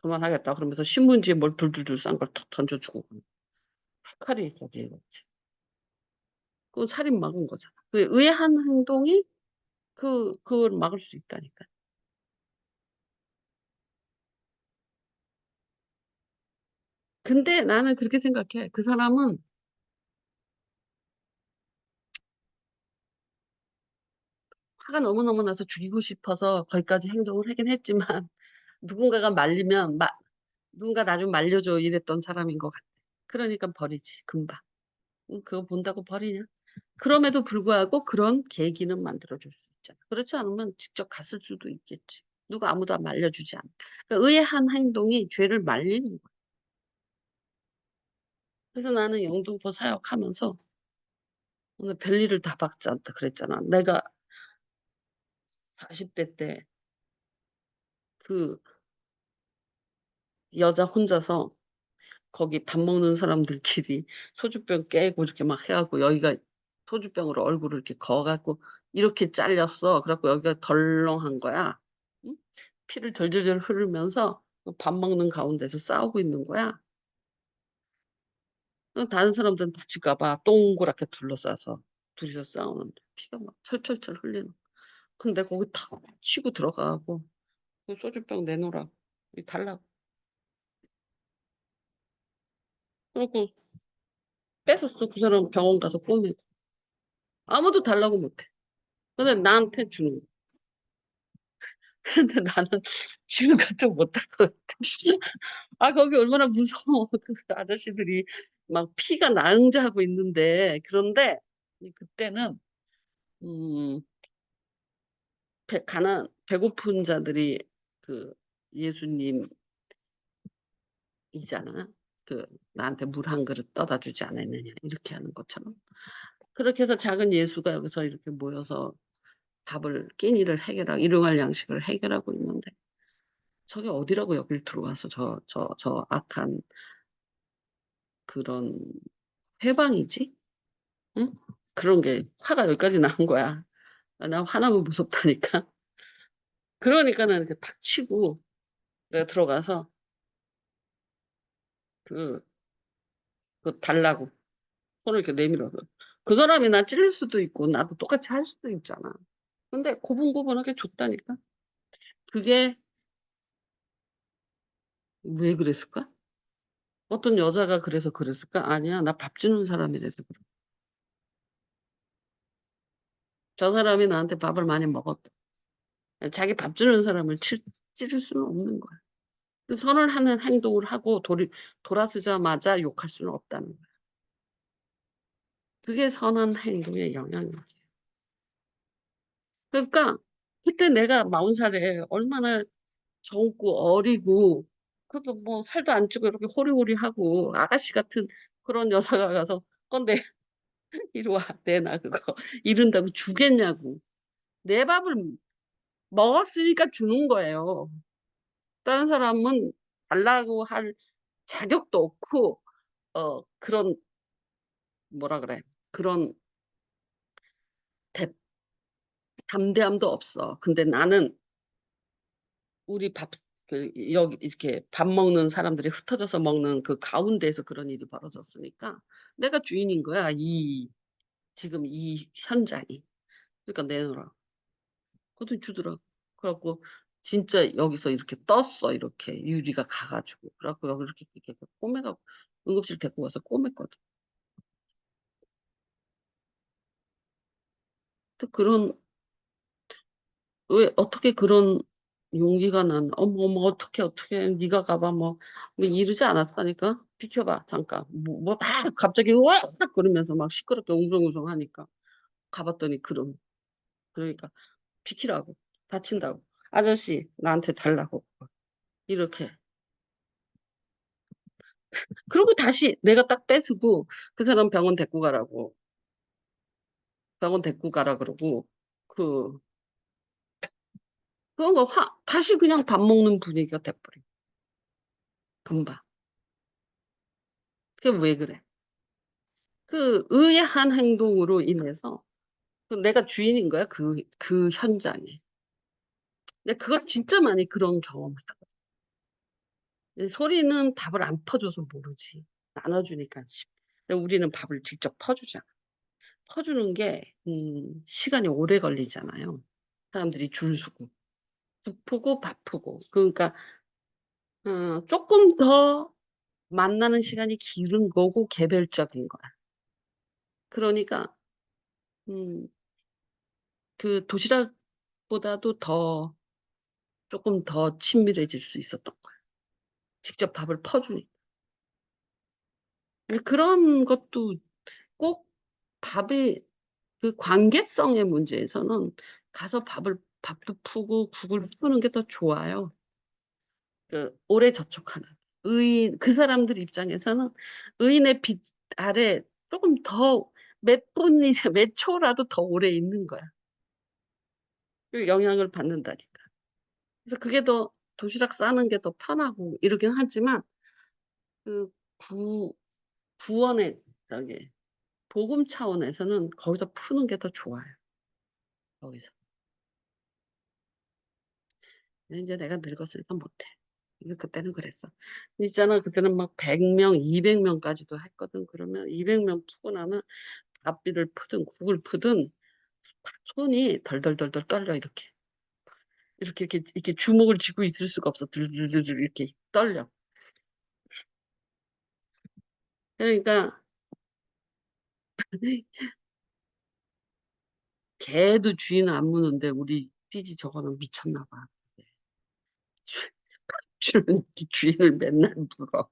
그만하겠다 그러면서 신문지에 뭘 둘둘둘 싼 걸 탁 던져 주고 칼이 거기에 이렇게. 그건 살인 막은 거잖아. 그 의아한 행동이 그걸 막을 수 있다니까. 근데 나는 그렇게 생각해. 그 사람은 화가 너무너무 나서 죽이고 싶어서 거기까지 행동을 하긴 했지만 누군가가 말리면 "누군가 나 좀 말려줘." 이랬던 사람인 것 같아. 그러니까 버리지 금방. 그거 본다고 버리냐? 그럼에도 불구하고 그런 계기는 만들어 줄 수 있잖아. 그렇지 않으면 직접 갔을 수도 있겠지. 누가 아무도 말려주지 않아. 그러니까 의아한 행동이 죄를 말리는 거야. 그래서 나는 영등포 사역하면서 오늘 별일을 다 박지 않다 그랬잖아. 내가 40대 때 그 여자 혼자서 거기 밥 먹는 사람들끼리 소주병 깨고 이렇게 막 해 갖고 여기가 소주병으로 얼굴을 이렇게 그어 갖고 이렇게 잘렸어. 그래 갖고 여기가 덜렁한 거야. 응? 피를 절절절 흐르면서 그 밥 먹는 가운데서 싸우고 있는 거야. 다른 사람들은 다칠까 봐 동그랗게 둘러싸서 둘이서 싸우는데 피가 막 철철철 흘리는. 근데 거기 탁 치고 들어가 갖고 "그 소주병 내놓으라고. 이 달라고." 그래 갖고 뺏었어. 그 사람 병원 가서 꼬매고. 아무도 달라고 못 해. 근데 나한테 주는 거야. 근데 나는 지금 같으면 못할 것 같아. 아 거기 얼마나 무서워. 그 아저씨들이 막 피가 낭자하고 있는데 그런데 그때는 음 배고픈 자들이 그 예수님이잖아. 그 "나한테 물 한 그릇 떠다 주지 않았느냐." 이렇게 하는 것처럼. 그렇게 해서 작은 예수가 여기서 이렇게 모여서 밥을 끼니를 해결하고 일용할 양식을 해결하고 있는데 저게 어디라고 여길 들어와서 저 악한 그런 회방이지? 응? 그런 게 화가 여기까지 난 거야. 나 화나면 무섭다니까. 그러니까는 이렇게 탁 치고 내가 들어가서 그 달라고 손을 이렇게 내밀어서. 그 사람이 나 찌를 수도 있고 나도 똑같이 할 수도 있잖아. 근데 고분고분하게 줬다니까. 그게 왜 그랬을까? 어떤 여자가 그래서 그랬을까? 아니야. 나 밥 주는 사람이라서 그래. 저 사람이 나한테 밥을 많이 먹었다. 자기 밥 주는 사람을 찌를 수는 없는 거야. 그 선을 하는 행동을 하고 돌아서자마자 욕할 수는 없다는 거야. 그게 선한 행동의 영향이야. 그러니까 그때 내가 40 살에 얼마나 젊고 어리고 그래도 뭐 살도 안 찌고 이렇게 호리호리하고 아가씨 같은 그런 여자가 가서 "건데 이리 와. 내놔 그거." 이른다고 주겠냐고. 내 밥을 먹었으니까 주는 거예요. 다른 사람은 달라고 할 자격도 없고 그런 뭐라 그래. 그런 대 담대함도 없어. 근데 나는 우리 여기 이렇게 밥 먹는 사람들이 흩어져서 먹는 그 가운데에서 그런 일이 벌어졌으니까 내가 주인인 거야, 지금 이 현장이. 그러니까 내놓으라고. 그랬더니 주더라고. 그래 갖고 진짜 여기서 이렇게 떴어 이렇게 유리가 가 가지고. 그래 갖고 여기 이렇게 꼬매 갖고 응급실 데리고 가서 꼬맸거든. 또 그런 왜 어떻게 그런 용기가 난 "어머, 어머 어떡해. 네가 가 봐." 뭐 이러지 않았다니까. "비켜 봐 잠깐." 막 갑자기 으악 그러면서 막 시끄럽게 웅성웅성하니까 가 봤더니 그러니까 비키라고. 다친다고. "아저씨 나한테 달라고." 이렇게. 그러고 다시 내가 딱 뺏으고 그 사람 병원 데리고 가라 그러고 그 그런 거 다시 그냥 밥 먹는 분위기가 돼 버린 금방. 그게 왜 그래? 그 의아한 행동으로 인해서 내가 주인인 거야 그 현장에. 근데 그거 진짜 많이 그런 경험을 하거든. 이 소리는 밥을 안 퍼줘서 모르지. 나눠 주니까 근데 우리는 밥을 직접 퍼주잖아. 퍼주는 게 시간이 오래 걸리잖아요. 사람들이 줄 서고 국 pu고 밥 pu고. 그러니까 쪼끔 더 만나는 시간이 길은 거고 개별적인 거야. 그러니까 음 그 도시락보다도 더 쪼끔 더 친밀해질 수 있었던 거야. 직접 밥을 퍼주니까. 근데 그런 것도 꼭 밥이 그 관계성의 문제에서는 가서 밥도 푸고 국을 푸는 게 더 좋아요. 그 오래 접촉하는. 의인 그 사람들 입장에서는 의인의 빛 아래 쪼금 더 몇 분이 몇 초라도 더 오래 있는 거야. 그 영향을 받는다니까. 그래서 그게 더 도시락 싸는 게 더 편하고 이러긴 하지만 그 구 구원의 저기 복음 차원에서는 거기서 푸는 게 더 좋아요, 거기서. 근데 인제 내가 늙었으니까 못 해. 근데 그때는 그랬어. 있잖아 그때는 막 100 명, 200 명까지도 했거든. 그러면 200명 푸고 나면 밥비를 푸든 국을 푸든 손이 덜덜덜덜 떨려 이렇게. 이렇게 주먹을 쥐고 있을 수가 없어. 들들들들 이렇게 떨려. 그러니까 개도 주인 안 무는데 우리 띠지 저거는 미쳤나 봐. 주는 주인을 맨날 물어.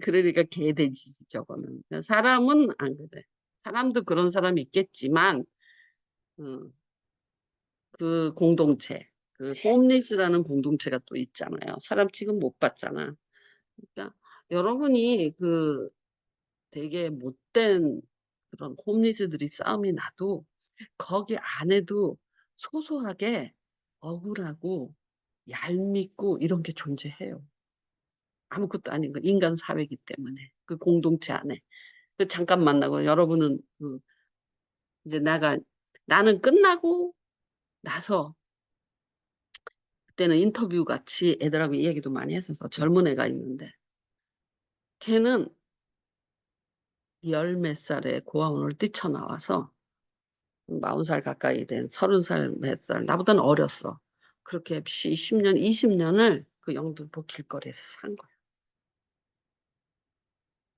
그러니까 개돼지지 저거는. 그러니까 사람은 안 그래. 사람도 그런 사람이 있겠지만 어 그 공동체 그 홈리스라는 공동체가 또 있잖아요. 사람 취급 못 받잖아. 그러니까 여러분이 그 되게 못된 그런 홈리스들이 싸움이 나도 거기 안에도 소소하게 억울하고 얄밉고 이런 게 존재해요. 아무것도 아닌 거 인간 사회이기 때문에 그 공동체 안에. 그 잠깐 만나고 여러분은 이제 나는 끝나고 나서 그때는 인터뷰 같이 애들하고 이야기도 많이 했어서 젊은 애가 있는데 걔는 열 몇 살에 고아원을 뛰쳐나와서 40살 가까이 된 30살 몇 살 나보다는 어렸어. 그렇게 10년 20 년을 그 영등포 길거리에서 산 거야.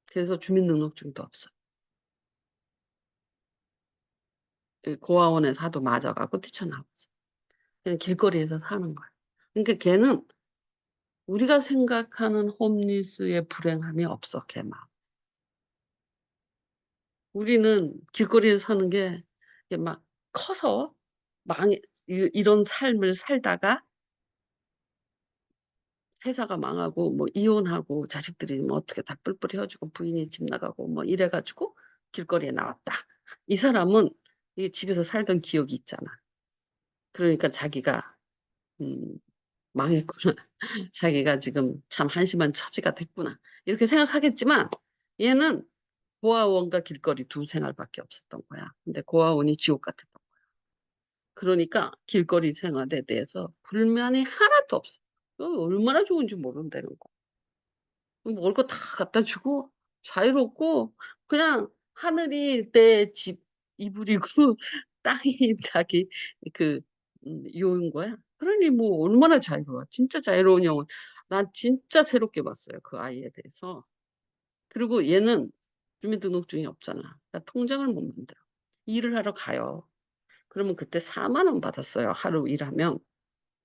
그래서 주민등록증도 없어. 그 고아원에서 하도 맞아 갖고 뛰쳐나왔어. 그냥 길거리에서 사는 거야. 그러니까 걔는 우리가 생각하는 홈리스의 불행함이 없어 걔 마음에. 우리는 길거리에서 사는 게 이게 막 커서 망해 이런 삶을 살다가 회사가 망하고 뭐 이혼하고 자식들이 뭐 어떻게 다 뿔뿔이 헤어지고 부인이 집 나가고 뭐 이래 가지고 길거리에 나왔다. 이 사람은 이 집에서 살던 기억이 있잖아. 그러니까 자기가 음 '망했구나. 자기가 지금 참 한심한 처지가 됐구나.' 이렇게 생각하겠지만 얘는 고아원과 길거리 두 생활밖에 없었던 거야. 근데 고아원이 지옥 같았던 거야. 그러니까 길거리 생활에 대해서 불만이 하나도 없어. 얼마나 좋은지 모른다는 거야. 먹을 거 다 갖다 주고 자유롭고 그냥 하늘이 내 집 이불이고 땅이 자기 그 요인 거야. 그러니 뭐 얼마나 자유로워. 진짜 자유로운 영혼. 난 진짜 새롭게 봤어요, 그 아이에 대해서. 그리고 얘는 주민등록증이 없잖아. 그러니까 통장을 못 만들어. 일을 하러 가요. 그러면 그때 4만 원 받았어요, 하루 일하면.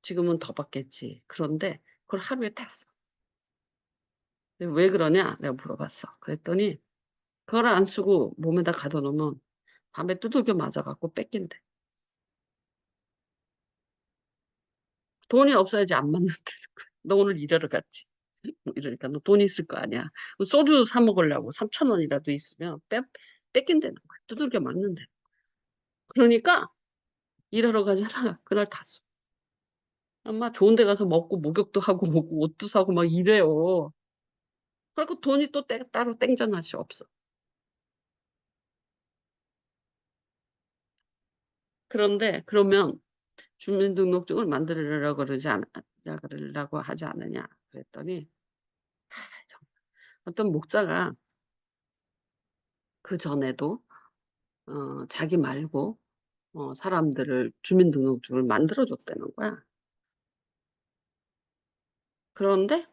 지금은 더 받겠지. 그런데 그걸 하루에 다 써. "왜 그러냐?" 내가 물어봤어. 그랬더니 그걸 안 쓰고 몸에다 가둬 놓으면 밤에 두들겨 맞아 갖고 뺏긴대. 돈이 없어야지 안 맞는다는 거야. "너 오늘 일하러 갔지?" 이러니까 "너 돈 있을 거 아니야." 소주 사 먹으려고 3천 원이라도 있으면 뺏긴다는 거야. 두들겨 맞는대. 그러니까 일하러 가잖아. 그날 다 써. 아마 좋은 데 가서 먹고 목욕도 하고 오고 옷도 사고 막 이래요. 그래 갖고 돈이 또 따로 땡전하시 없어. 그런데 그러면 주민등록증을 만들으라 그러지 그러려고 하지 않느냐." 그랬더니 정말 어떤 목사가 그전에도 자기 말고 사람들을 주민등록증을 만들어 줬다는 거야. 그런데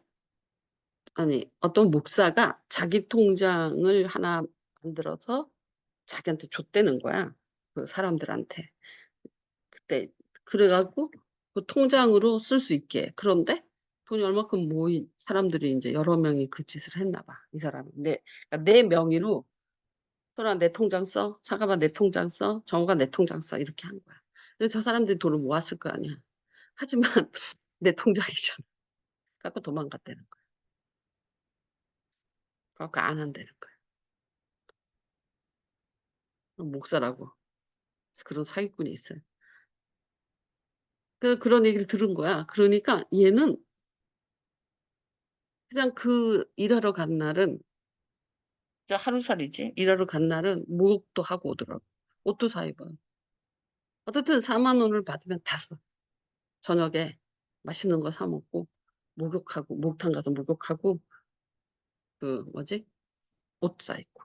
아니 어떤 목사가 자기 통장을 하나 만들어서 자기한테 줬다는 거야, 그 사람들한테. 그때 그래 갖고 그 통장으로 쓸 수 있게. 그런데 돈이 얼마큼 모인 사람들이 인제 여러 명이 그 짓을 했나 봐, 이 사람이. 그러니까 내 명의로 "소연아 내 통장 써. 잠깐만 내 통장 써. 정우가 내 통장 써." 이렇게 한 거야. 근데 저 사람들이 돈을 모았을 거 아니야. 하지만 내 통장이잖아. 갖고 도망갔다는 거야. 그래 갖고 안 한다는 거야. 목사라고. 그런 사기꾼이 있어요. 그런 얘기를 들은 거야. 그러니까 얘는 그냥 그 일하러 간 날은 진짜 하루살이지. 일하러 간 날은 목욕도 하고 오더라고. 옷도 사 입어요. 어쨌든 4만 원을 받으면 다 써. 저녁에 맛있는 거 사 먹고 목욕하고 목욕탕 가서 목욕하고 그 뭐지? 옷 사 입고.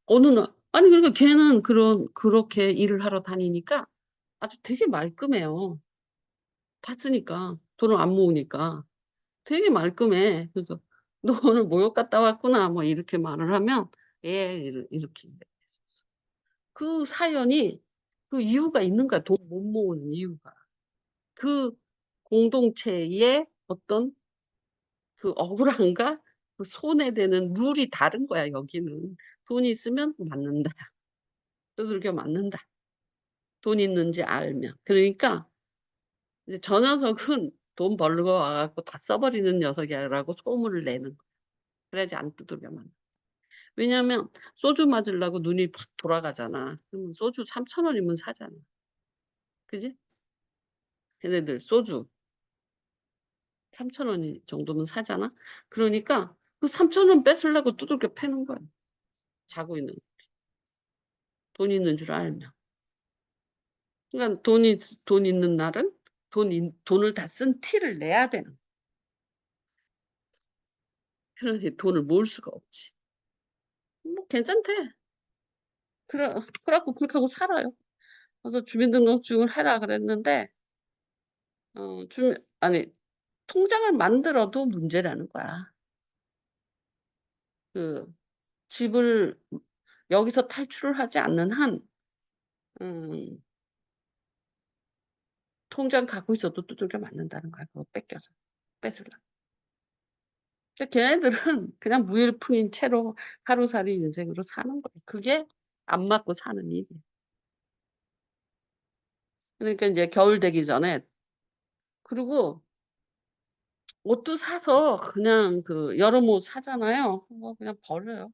어느 날 아니 그러니까 걔는 그렇게 일을 하러 다니니까 아주 되게 말끔해요. 다 쓰니까. 돈을 안 모으니까. 되게 말끔해. 그래서 "너 오늘 목욕 갔다 왔구나." 뭐 이렇게 말을 하면 "예." 이렇게 얘기했었어. 그 사연이 그 이유가 있는 거야, 돈 못 모으는 이유가. 그 공동체의 어떤 그 억울함과 그 손해되는 룰이 다른 거야 여기는. 돈이 있으면 맞는다. 두들겨 맞는다. 돈 있는지 알면. 그러니까 이제 저 녀석은 돈 벌러 와 갖고 다 써 버리는 녀석이야라고 소문을 내는 거야. 그래야지 안 두들겨 맞는 왜냐하면 소주 맞으려고 눈이 팍 돌아가잖아. 그러면 소주 3천 원이면 사잖아. 그지? 걔네들 소주 3천 원이 정도면 사잖아. 그러니까 그 3천 원 뺏으려고 두들겨 패는 거야, 자고 있는 돈 있는 줄 알면. 그러니까 돈 있는 날은 돈을 다 쓴 티를 내야 되는 거야. 그러니 돈을 모을 수가 없지. 뭐 괜찮대. 그래 갖고 그렇게 하고 살아요. 그래서 "주민등록증을 해라." 그랬는데 주민 아니 통장을 만들어도 문제라는 거야. 그 집을 여기서 탈출을 하지 않는 한 음 통장 갖고 있어도 두들겨 맞는다는 거야, 그거 뺏겨서 뺏으려고. 그러니까 걔네들은 그냥 무일푼인 채로 하루살이 인생으로 사는 거야. 그게 안 맞고 사는 일이야. 그러니까 인제 겨울 되기 전에 그리고 옷도 사서 그냥 그 여름 옷 사잖아요. 그거 그냥 버려요.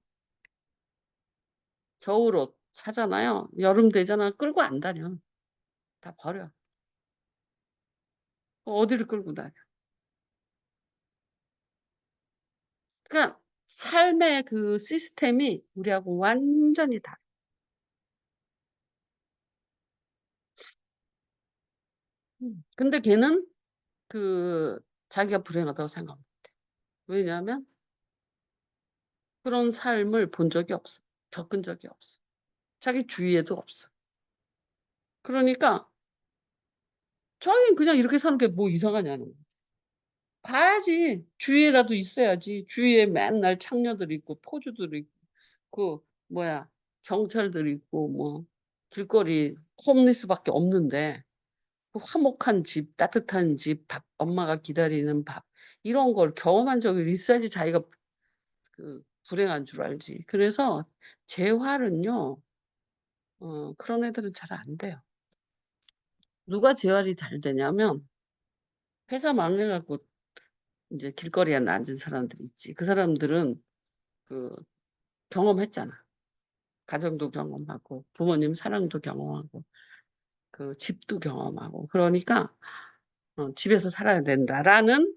겨울옷 사잖아요. 여름 되잖아. 끌고 안 다녀. 다 버려. 어디를 끌고 다녀. 그러니까 삶의 그 시스템이 우리하고 완전히 달라. 근데 걔는 그 자기가 불행하다고 생각 못 해. 왜냐하면 그런 삶을 본 적이 없어. 겪은 적이 없어. 자기 주위에도 없어. 그러니까 자기는 그냥 이렇게 사는 게 뭐 이상하냐는 거야. 봐야지. 주위에라도 있어야지. 주위에 맨날 창녀들 있고 포주들 있고 그 뭐야 경찰들 있고 뭐 길거리 홈리스밖에 없는데 그 화목한 집, 따뜻한 집, 밥 엄마가 기다리는 밥 이런 걸 경험한 적이 있어야지 자기가 그 불행한 줄 알지. 그래서 재활은요 그런 애들은 잘 안 돼요. 누가 재활이 잘 되냐면 회사 망해 갖고 인제 길거리에 앉은 사람들 있지. 그 사람들은 그 경험했잖아. 가정도 경험하고 부모님 사랑도 경험하고 그 집도 경험하고 그러니까 '집에서 살아야 된다.'라는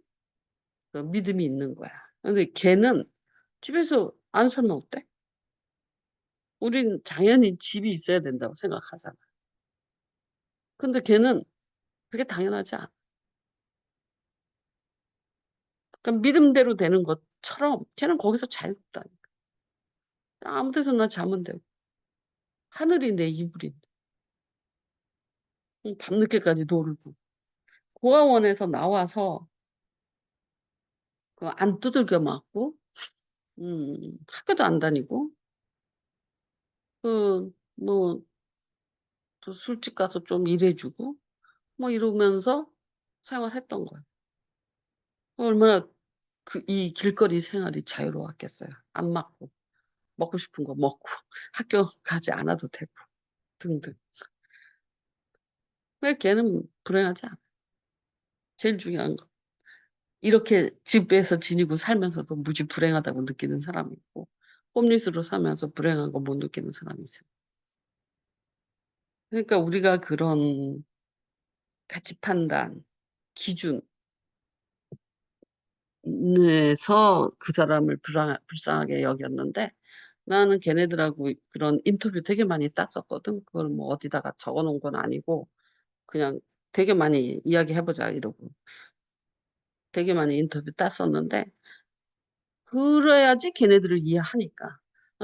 그 믿음이 있는 거야. 근데 걔는 집에서 안 살면 어때? 우린 당연히 집이 있어야 된다고 생각하잖아. 근데 걔는 그게 당연하지 않아. 그럼 믿음대로 되는 것처럼 걔는 거기서 자유롭다니까. 아무 데서나 자면 되고 하늘이 내 이불인데. 밤늦게까지 놀고 고아원에서 나와서 그 안 두들겨 맞고 학교도 안 다니고 뭐 또 술집 가서 좀 일해 주고 뭐 이러면서 생활했던 거예요. 얼마나 이 길거리 생활이 자유로웠겠어요. 안 맞고 먹고 싶은 거 먹고 학교 가지 않아도 되고 등등. 왜 걔는 불행하지 않아. 제일 중요한 거. 이렇게 집에서 지니고 살면서도 무지 불행하다고 느끼는 사람이 있고 홈리스로 살면서 불행한 거 못 느끼는 사람이 있어요. 그러니까 우리가 그런 가치 판단, 기준 에서 그 사람을 불쌍하게 여겼는데 나는 걔네들하고 그런 인터뷰 되게 많이 땄었거든. 그걸 뭐 어디다가 적어 놓은 건 아니고 그냥 되게 많이 "이야기해 보자." 이러고 되게 많이 인터뷰 땄었는데 그래야지 걔네들을 이해하니까.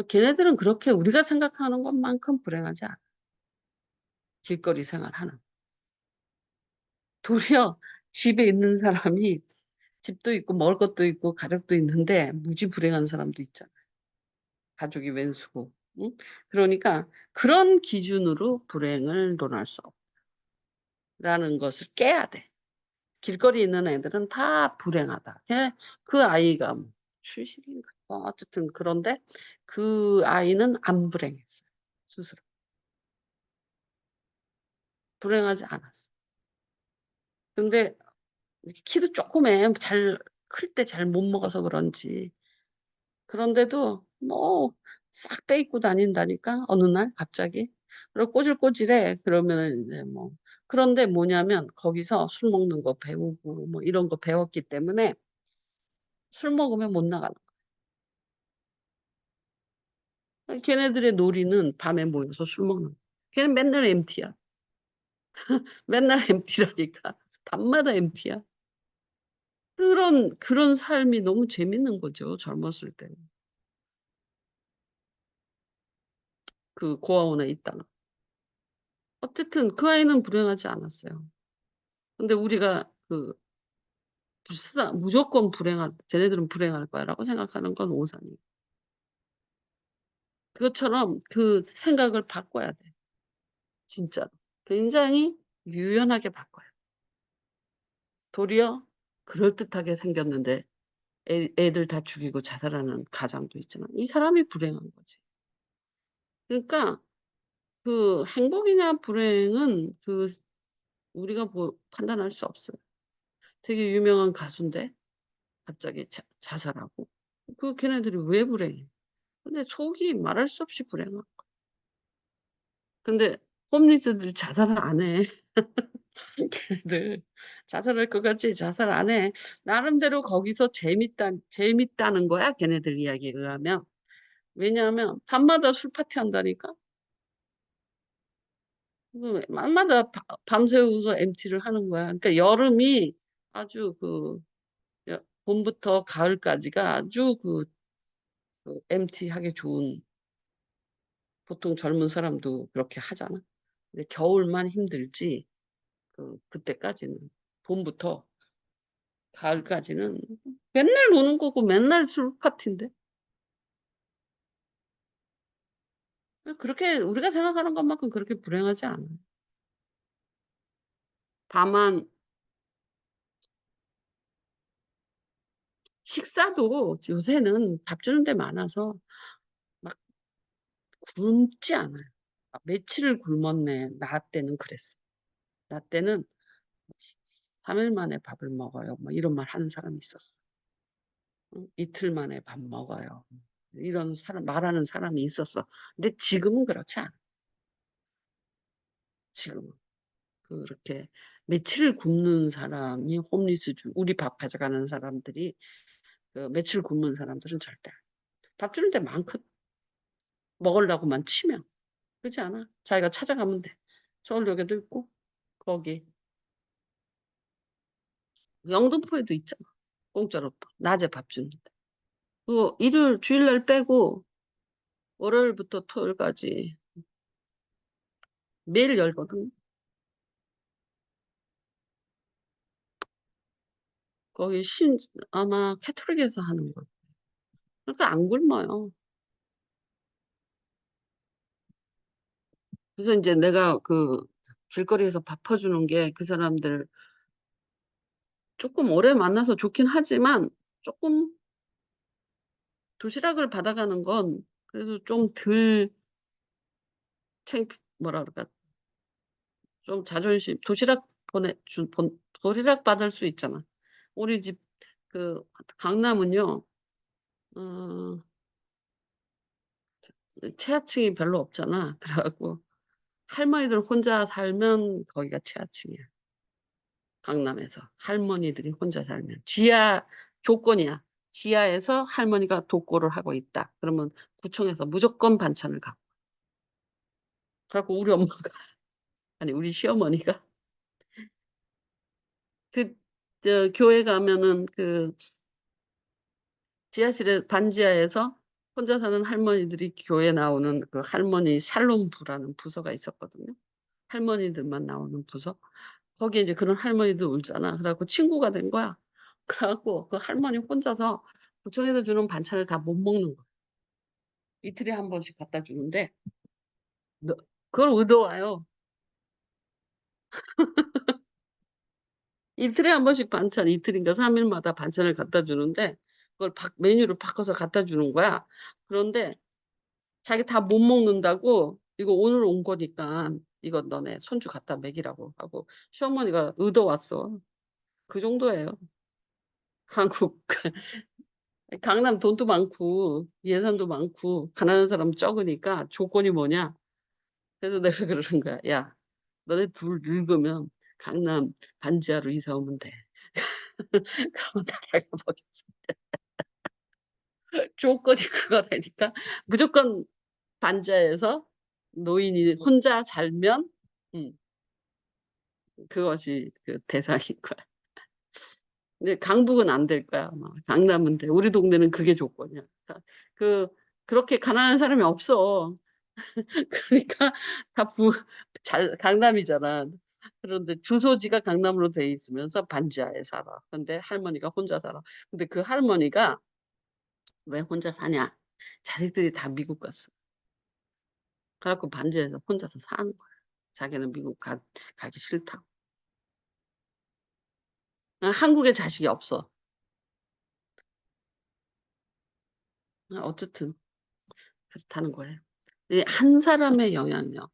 걔네들은 그렇게 우리가 생각하는 것만큼 불행하지 않아, 길거리 생활하는. 도리어 집에 있는 사람이 집도 있고 먹을 것도 있고 가족도 있는데 무지 불행한 사람도 있잖아. 가족이 웬수고. 응? 그러니까 그런 기준으로 불행을 논할 수 없다라는 것을 깨야 돼. 길거리에 있는 애들은 다 불행하다. 그 아이가 뭐 출신인가 어쨌든 그런데 그 아이는 안 불행했어요, 스스로. 불행하지 않았어. 근데 이렇게 키도 쪼끄매. 잘 클 때 잘 못 먹어서 그런지. 그런데도 뭐 싹 빼입고 다닌다니까 어느 날 갑자기. 그리고 꼬질꼬질해. 그러면은 인제 뭐 그런데 뭐냐면 거기서 술 먹는 거 배우고 뭐 이런 거 배웠기 때문에 술 먹으면 못 나가는 거야. 걔네들의 놀이는 밤에 모여서 술 먹는 거야. 걔는 맨날 MT야. 맨날 MT라니까. 밤마다 MT야. 그런 삶이 너무 재밌는 거죠, 젊었을 때는. 그 고아원에 있다가. 어쨌든 그 아이는 불행하지 않았어요. 근데 우리가 무조건 쟤네들은 불행할 거야라고 생각하는 건 오산이에요. 그것처럼 그 생각을 바꿔야 돼 진짜로. 굉장히 유연하게 바꿔요. 도리어 그럴듯하게 생겼는데 애들 다 죽이고 자살하는 가장도 있잖아. 이 사람이 불행한 거지. 그러니까 그 행복이냐 불행은 우리가 뭐 판단할 수 없어요. 되게 유명한 가수인데 갑자기 자살하고. 걔네들이 왜 불행해? 근데 속이 말할 수 없이 불행한 거야. 근데 홈리스들 자살을 안 해. 걔네들. 자살할 것 같지 자살 안 해. 나름대로 거기서 재밌다는 거야 걔네들 이야기에 의하면. 왜냐하면 밤마다 술 파티한다니까. 밤마다 밤새워서 MT를 하는 거야. 그러니까 여름이 아주 봄부터 가을까지가 아주 MT하기 좋은 보통 젊은 사람도 그렇게 하잖아. 근데 겨울만 힘들지 그때까지는 봄부터 가을까지는 맨날 노는 거고 맨날 술 파티인데. 그렇게 우리가 생각하는 것만큼 그렇게 불행하지 않아요. 다만 식사도 요새는 밥 주는 데 많아서 막 굶지 않아요. 며칠을 굶었네. 나 때는 그랬어. 나 때는 3일 만에 밥을 먹어요. 뭐 이런 말 하는 사람이 있었어. 응? 이틀 만에 밥 먹어요. 이런 사람 말하는 사람이 있었어. 근데 지금은 그렇지 않아. 지금은. 그렇게 며칠을 굶는 사람이 홈리스 우리 밥 가져가는 사람들이 며칠 굶는 사람들은 절대 밥 주는 데 많거든. 먹으려고만 치면. 그렇지 않아? 자기가 찾아가면 돼. 서울역에도 있고 거기 영등포에도 있잖아. 공짜로 낮에 밥 줍니다. 그거 일요일 주일날 빼고 월요일부터 토요일까지 매일 열거든. 거기 아마 캐톨릭에서 하는 거. 그러니까 안 굶어요. 그래서 이제 내가 그 길거리에서 밥 퍼주는 게 그 사람들 조금 오래 만나서 좋긴 하지만 조금 도시락을 받아가는 건 그래도 좀 덜 뭐라 그럴까 좀 자존심 도시락 도시락 받을 수 있잖아. 우리 집 그 강남은요. 어 최하층이 별로 없잖아. 그래 갖고 할머니들 혼자 살면 거기가 최하층이야. 강남에서 할머니들이 혼자 살면 지하 조건이야. 지하에서 할머니가 독거를 하고 있다. 그러면 구청에서 무조건 반찬을 갖고. 그래 갖고 우리 엄마가 아니 우리 시어머니가 교회 가면은 그 지하실에 반지하에서 혼자 사는 할머니들이 교회 나오는 그 할머니 샬롬부라는 부서가 있었거든요. 할머니들만 나오는 부서. 거기에 이제 그런 할머니들 울잖아. 그래 갖고 친구가 된 거야. 그래 갖고 그 할머니 혼자서 구청에서 주는 반찬을 다 못 먹는 거야. 이틀에 한 번씩 갖다 주는데 너 그걸 얻어와요. 이틀에 한 번씩 반찬 이틀인가 3 일마다 반찬을 갖다 주는데 그걸 메뉴를 바꿔서 갖다 주는 거야. 그런데 자기 다 못 먹는다고 "이거 오늘 온 거니까 이거 너네 손주 갖다 먹이라."고 하고 시어머니가 얻어왔어. 그 정도예요. 한국 강남 돈도 많고 예산도 많고 가난한 사람 적으니까 조건이 뭐냐. 그래서 내가 그러는 거야. "야 너네 둘 늙으면 강남 반지하로 이사 오면 돼." 그러면 나라가 뭐겠어. 조건이 그거라니까. 무조건 반지하에서 노인이 혼자 살면 음 그것이 그 대상인 거야. 근데 강북은 안 될 거야 아마. 강남은 돼. 우리 동네는 그게 조건이야. 그 그렇게 가난한 사람이 없어. 그러니까 다 강남이잖아. 그런데 주소지가 강남으로 돼 있으면서 반지하에 살아. 근데 할머니가 혼자 살아. 근데 그 할머니가 왜 혼자 사냐? 자식들이 다 미국 갔어. 그래 갖고 반지하에서 혼자서 사는 거야. 자기는 미국 가기 싫다고. 한국에 자식이 없어. 어쨌든 그렇다는 거예요. 이 한 사람의 영향력.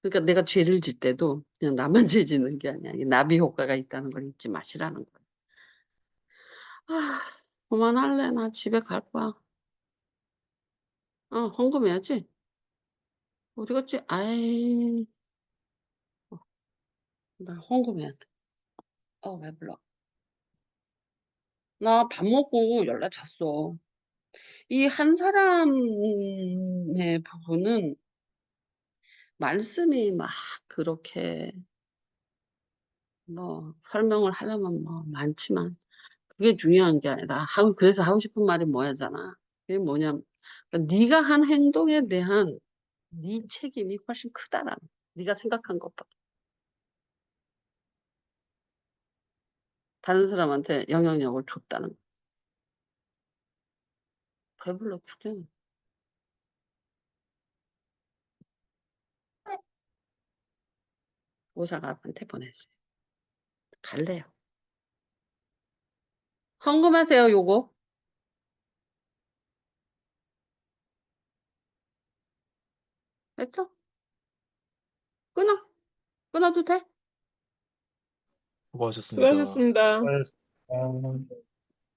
그러니까 내가 죄를 짓 때도 그냥 나만 죄 짓는 게 아니야. 이 나비 효과가 있다는 걸 잊지 마시라는 거야. 아 그만할래. 나 집에 갈 거야. 헌금해야지. 어디 갔지? 아이 나 헌금해야 돼. 왜 불러. 나 밥 먹고 연락 잤어. 이 한 사람의 부분은 말씀이 막 그렇게 뭐 설명을 하려면 뭐 많지만 그게 중요한 게 아니라 그래서 하고 싶은 말이 뭐야잖아. 그게 뭐냐면 그러니까 네가 한 행동에 대한 네 책임이 훨씬 크다라는 거야. 네가 생각한 것보다. 다른 사람한테 영향력을 줬다는 거야. 배불러 죽겠네. 보사관한테 보냈어요. 갈래요. 헌금하세요 요거. 됐어? 끊어. 끊어도 돼? 수고하셨습니다. 수고하셨습니다. 수고하셨습니다.